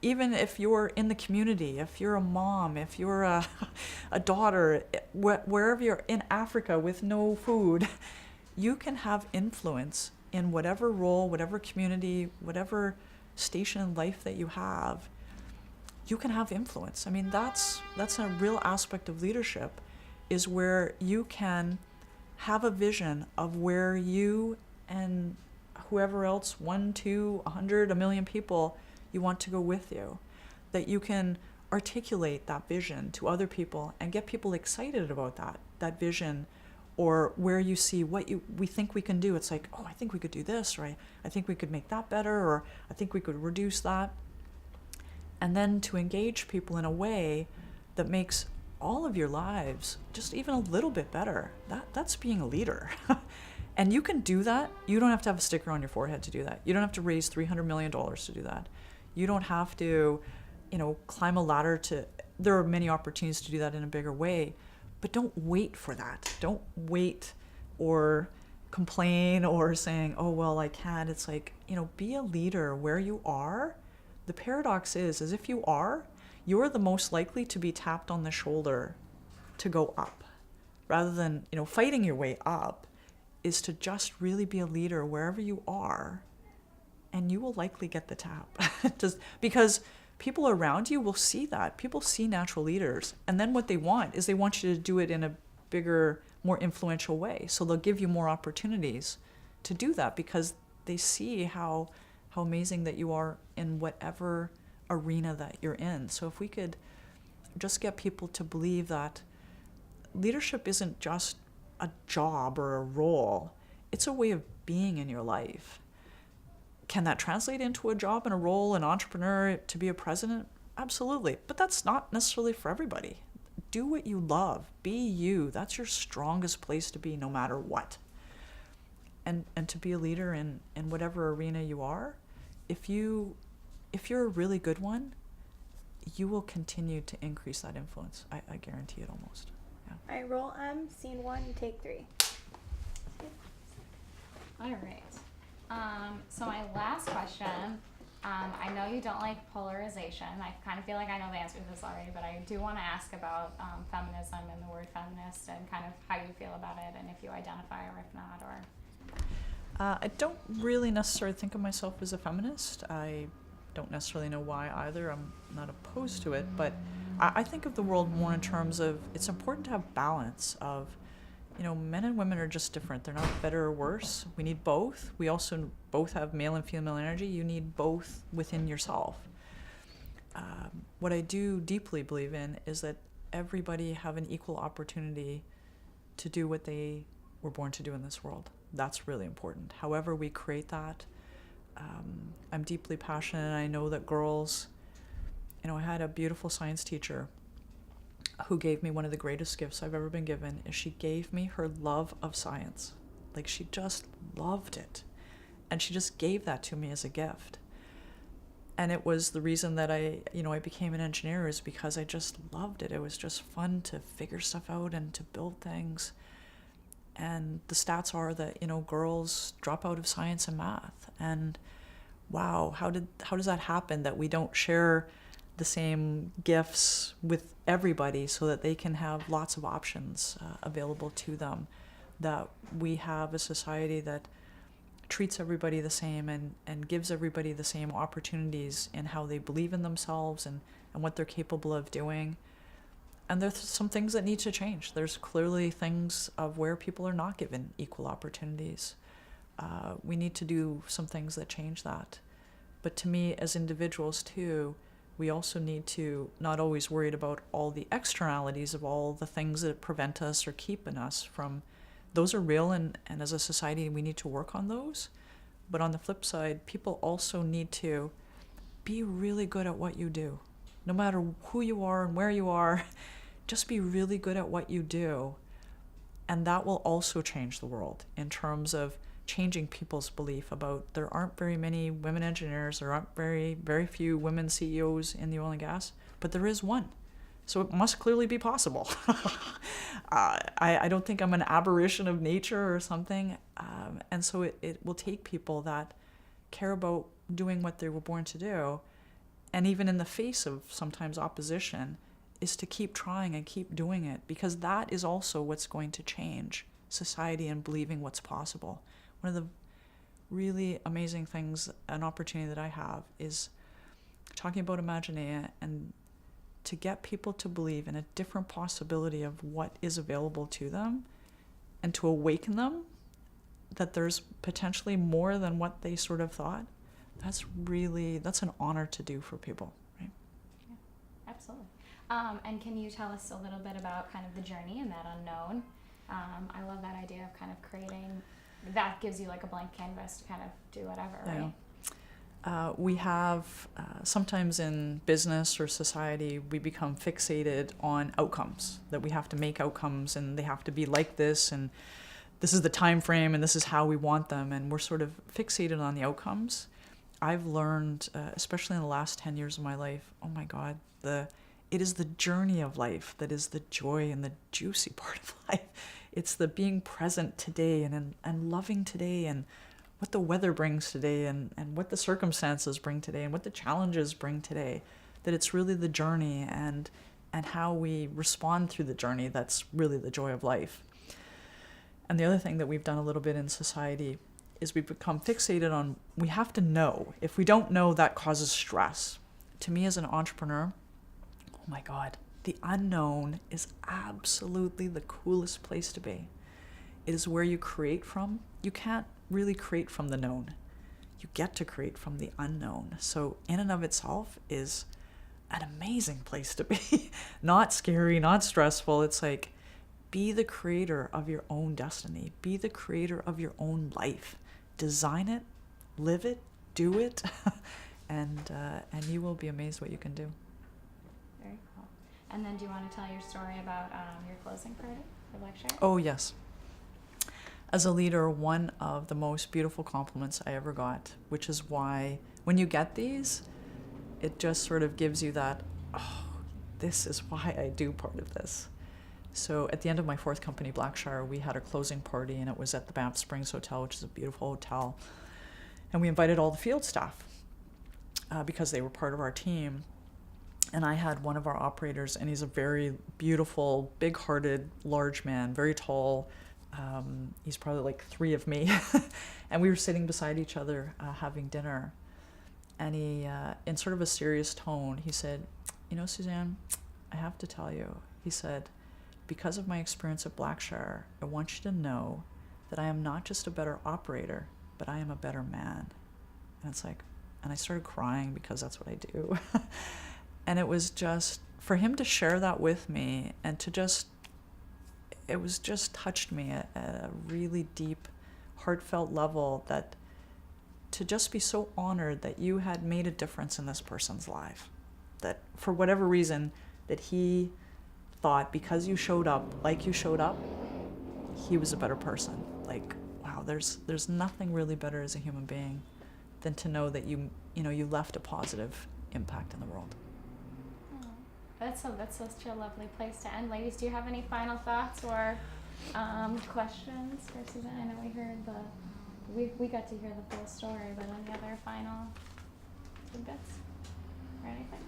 Even if you're in the community, if you're a mom, if you're a daughter, wherever you're in Africa with no food, you can have influence in whatever role, whatever community, whatever station in life that you have. You can have influence. I mean, that's a real aspect of leadership, is where you can have a vision of where you and whoever else, 1, 2, 100, 1,000,000 people, you want to go with you. That you can articulate that vision to other people and get people excited about that vision, or where you see what we think we can do. It's like, oh, I think we could do this, right? I think we could make that better, or I think we could reduce that. And then to engage people in a way that makes all of your lives just even a little bit better. That's being a leader. And you can do that. You don't have to have a sticker on your forehead to do that. You don't have to raise $300 million to do that. You don't have to, climb a ladder there are many opportunities to do that in a bigger way, but don't wait for that. Don't wait or complain or saying, oh, well, I can't. It's like, be a leader where you are. The paradox is if you're the most likely to be tapped on the shoulder to go up, rather than, fighting your way up, is to just really be a leader wherever you are, and you will likely get the tap. Just because people around you will see that. People see natural leaders, and then what they want is they want you to do it in a bigger, more influential way. So they'll give you more opportunities to do that because they see how amazing that you are in whatever arena that you're in. So if we could just get people to believe that leadership isn't just a job or a role, it's a way of being in your life. Can that translate into a job and a role, an entrepreneur, to be a president? Absolutely. But that's not necessarily for everybody. Do what you love. Be you. That's your strongest place to be, no matter what. And to be a leader in whatever arena you are, if you're a really good one, you will continue to increase that influence. I guarantee it almost. Yeah. All right, roll scene 1, take 3. All right. So my last question, I know you don't like polarization. I kind of feel like I know the answer to this already, but I do want to ask about feminism and the word feminist and kind of how you feel about it and if you identify or if not, or... I don't really necessarily think of myself as a feminist. I don't necessarily know why either. I'm not opposed to it, but I think of the world more in terms of it's important to have balance of, men and women are just different. They're not better or worse. We need both. We also both have male and female energy. You need both within yourself. What I do deeply believe in is that everybody have an equal opportunity to do what they were born to do in this world. That's really important. However we create that, I'm deeply passionate, and I know that girls, I had a beautiful science teacher who gave me one of the greatest gifts I've ever been given, is she gave me her love of science. Like, she just loved it. And she just gave that to me as a gift. And it was the reason that I became an engineer, is because I just loved it. It was just fun to figure stuff out and to build things. And the stats are that, girls drop out of science and math. And wow, how does that happen that we don't share the same gifts with everybody so that they can have lots of options available to them, that we have a society that treats everybody the same and gives everybody the same opportunities in how they believe in themselves and what they're capable of doing. And there's some things that need to change. There's clearly things of where people are not given equal opportunities. We need to do some things that change that. But to me, as individuals too, we also need to not always worried about all the externalities of all the things that prevent us or keeping us from. Those are real, and as a society, we need to work on those. But on the flip side, people also need to be really good at what you do. No matter who you are and where you are, just be really good at what you do. And that will also change the world in terms of changing people's belief about there aren't very many women engineers, there aren't very few women CEOs in the oil and gas, but there is one. So it must clearly be possible. I don't think I'm an aberration of nature or something. And so it will take people that care about doing what they were born to do, and even in the face of sometimes opposition, is to keep trying and keep doing it, because that is also what's going to change society and believing what's possible. One of the really amazing things, an opportunity that I have, is talking about Imaginea and to get people to believe in a different possibility of what is available to them and to awaken them that there's potentially more than what they sort of thought. That's an honor to do for people, right? Yeah, absolutely. And can you tell us a little bit about kind of the journey and that unknown? I love that idea of kind of creating, that gives you like a blank canvas to kind of do whatever, right? We have, sometimes in business or society, we become fixated on outcomes, that we have to make outcomes and they have to be like this, and this is the time frame and this is how we want them, and we're sort of fixated on the outcomes. I've learned, especially in the last 10 years of my life, oh my God, it is the journey of life that is the joy and the juicy part of life. It's the being present today and loving today, and what the weather brings today, and what the circumstances bring today, and what the challenges bring today. That it's really the journey and how we respond through the journey that's really the joy of life. And the other thing that we've done a little bit in society is we've become fixated on, we have to know. If we don't know, that causes stress. To me as an entrepreneur, oh my God, the unknown is absolutely the coolest place to be. It is where you create from. You can't really create from the known. You get to create from the unknown. So in and of itself is an amazing place to be. Not scary, not stressful. It's like, be the creator of your own destiny. Be the creator of your own life. Design it, live it, do it, and you will be amazed what you can do. Very cool. And then do you want to tell your story about your closing party for lecture? Oh, yes. As a leader, one of the most beautiful compliments I ever got, which is why when you get these, it just sort of gives you that, oh, this is why I do part of this. So at the end of my fourth company, Blackshire, we had a closing party, and it was at the Banff Springs Hotel, which is a beautiful hotel. And we invited all the field staff because they were part of our team. And I had one of our operators, and he's a very beautiful, big-hearted, large man, very tall. He's probably like 3 of me. And we were sitting beside each other having dinner. And he, in sort of a serious tone, he said, "You know, Suzanne, I have to tell you," he said, "because of my experience at Blackshire, I want you to know that I am not just a better operator, but I am a better man." And it's like, and I started crying because that's what I do. And it was just, for him to share that with me and to just, it was just touched me at a really deep, heartfelt level, that to just be so honored that you had made a difference in this person's life. That for whatever reason, that he thought because you showed up like you showed up, he was a better person. Like, wow, there's nothing really better as a human being than to know that you left a positive impact in the world. That's such a lovely place to end. Ladies, do you have any final thoughts or questions for Suzanne? I know we heard we got to hear the full story, but any other final tidbits or anything?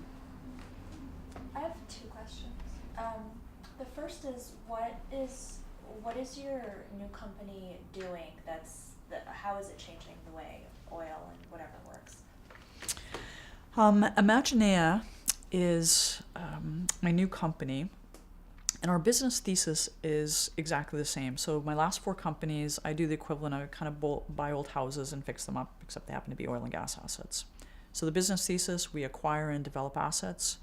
I have 2 questions. The first is what is your new company doing? How is it changing the way oil and whatever works? Imaginea is my new company, and our business thesis is exactly the same. So my last 4 companies, I do the equivalent of kind of buy old houses and fix them up, except they happen to be oil and gas assets. So the business thesis, we acquire and develop assets,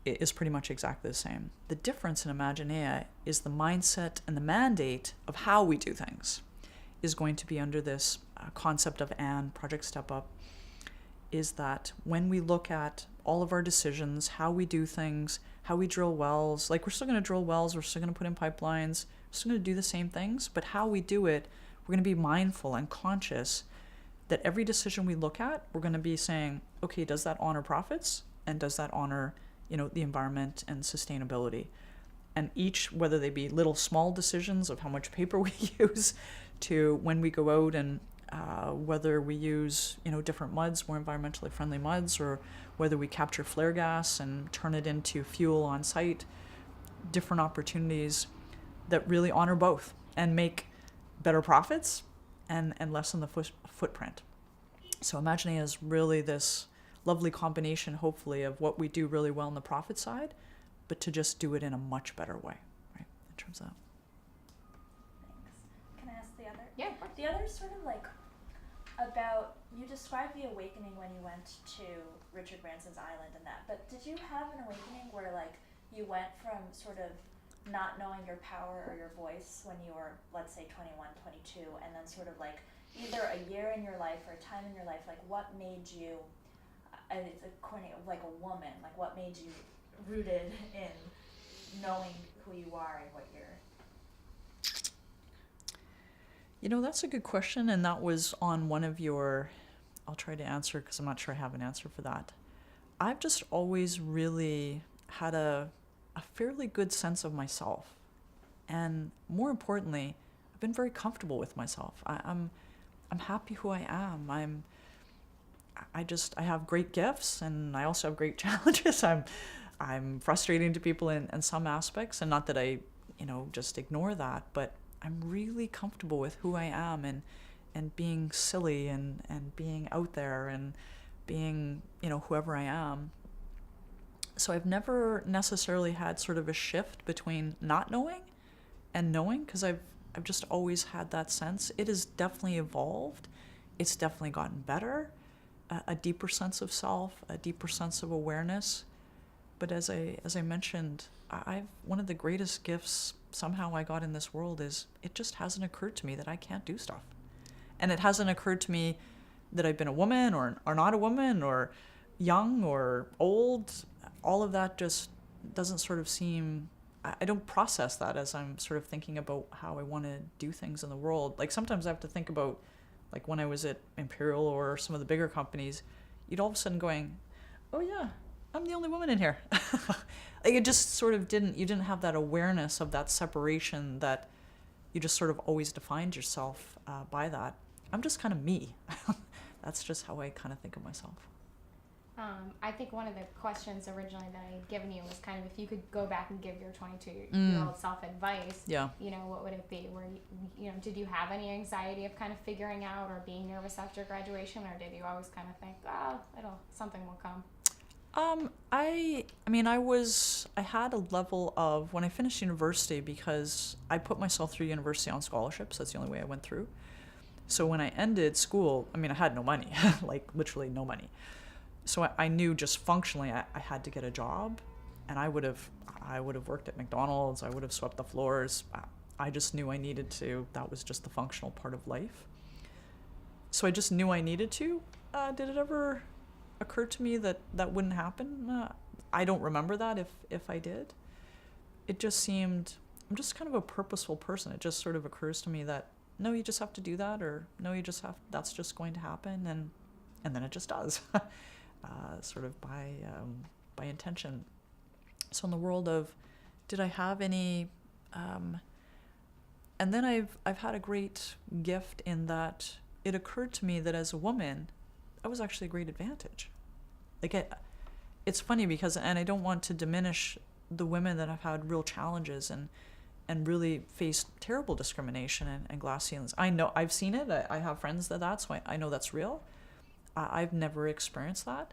is pretty much exactly the same. The difference in Imaginea is the mindset and the mandate of how we do things is going to be under this concept of Project Step Up, is that when we look at all of our decisions, how we do things, how we drill wells, like we're still going to drill wells, we're still going to put in pipelines, we're still going to do the same things, but how we do it, we're going to be mindful and conscious that every decision we look at, we're going to be saying, okay, does that honor profits? And does that honor, the environment and sustainability? And each, whether they be little small decisions of how much paper we use, to when we go out and whether we use, different muds, more environmentally friendly muds, or whether we capture flare gas and turn it into fuel on site, different opportunities that really honor both and make better profits and lessen the footprint. So Imaginea is really this lovely combination, hopefully, of what we do really well on the profit side, but to just do it in a much better way, right, in terms of that. Thanks. Can I ask the other? Yeah, of course. The other is sort of like about, you described the awakening when you went to Richard Branson's island and that, but did you have an awakening where like you went from sort of not knowing your power or your voice when you were, let's say, 21, 22, and then sort of like either a year in your life or a time in your life, like what made you, it's a corny, like a woman, like what made you rooted in knowing who you are and what you're. That's a good question, and that was on one of your, I'll try to answer because I'm not sure I have an answer for that. I've just always really had a fairly good sense of myself, and more importantly, I've been very comfortable with myself. I'm happy who I am. I have great gifts, and I also have great challenges. I'm frustrating to people in some aspects, and not that I, just ignore that, but I'm really comfortable with who I am and being silly and being out there and being, whoever I am. So I've never necessarily had sort of a shift between not knowing and knowing, because I've just always had that sense. It has definitely evolved. It's definitely gotten better, a deeper sense of self, a deeper sense of awareness. But as I mentioned, one of the greatest gifts somehow I got in this world is it just hasn't occurred to me that I can't do stuff. And it hasn't occurred to me that I've been a woman or not a woman or young or old. All of that just doesn't sort of seem, I don't process that as I'm sort of thinking about how I want to do things in the world. Like sometimes I have to think about, like when I was at Imperial or some of the bigger companies, you'd all of a sudden going, oh yeah, I'm the only woman in here. Like it just sort of you didn't have that awareness of that separation, that you just sort of always defined yourself by that. I'm just kind of me. That's just how I kind of think of myself. I think one of the questions originally that I had given you was kind of if you could go back and give your 22-year-old self advice, yeah. What would it be? Did you have any anxiety of kind of figuring out or being nervous after graduation, or did you always kind of think, something will come? I had a level of, when I finished university, because I put myself through university on scholarships, that's the only way I went through. So when I ended school, I had no money, like literally no money. So I knew just functionally I had to get a job, and I would have worked at McDonald's, I would have swept the floors. I just knew I needed to, that was just the functional part of life. So I just knew I needed to. Did it ever occur to me that wouldn't happen? I don't remember that if I did. It just seemed, I'm just kind of a purposeful person. It just sort of occurs to me that, no, you just have to do that, or no, that's just going to happen, and then it just does. Sort of by intention. So in the world of, did I have any, and then I've had a great gift in that it occurred to me that as a woman, that was actually a great advantage. Like, it's funny because, and I don't want to diminish the women that have had real challenges and really faced terrible discrimination and glass ceilings. I know, I've seen it. I have friends so I know that's real. I've never experienced that.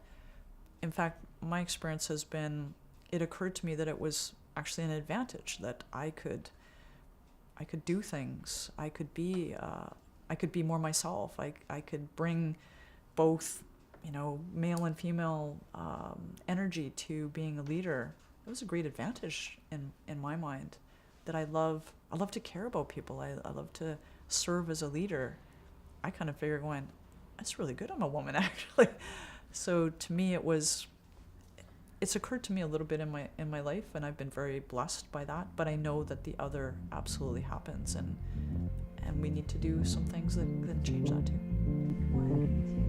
In fact, my experience has been, it occurred to me that it was actually an advantage, that I could do things. I could be more myself. I could bring both, male and female energy to being a leader. It was a great advantage in my mind, that I love to care about people. I love to serve as a leader. I kind of figured going, that's really good, I'm a woman actually. So to me it's occurred to me a little bit in my life, and I've been very blessed by that, but I know that the other absolutely happens, and we need to do some things that change that too. 1, 2.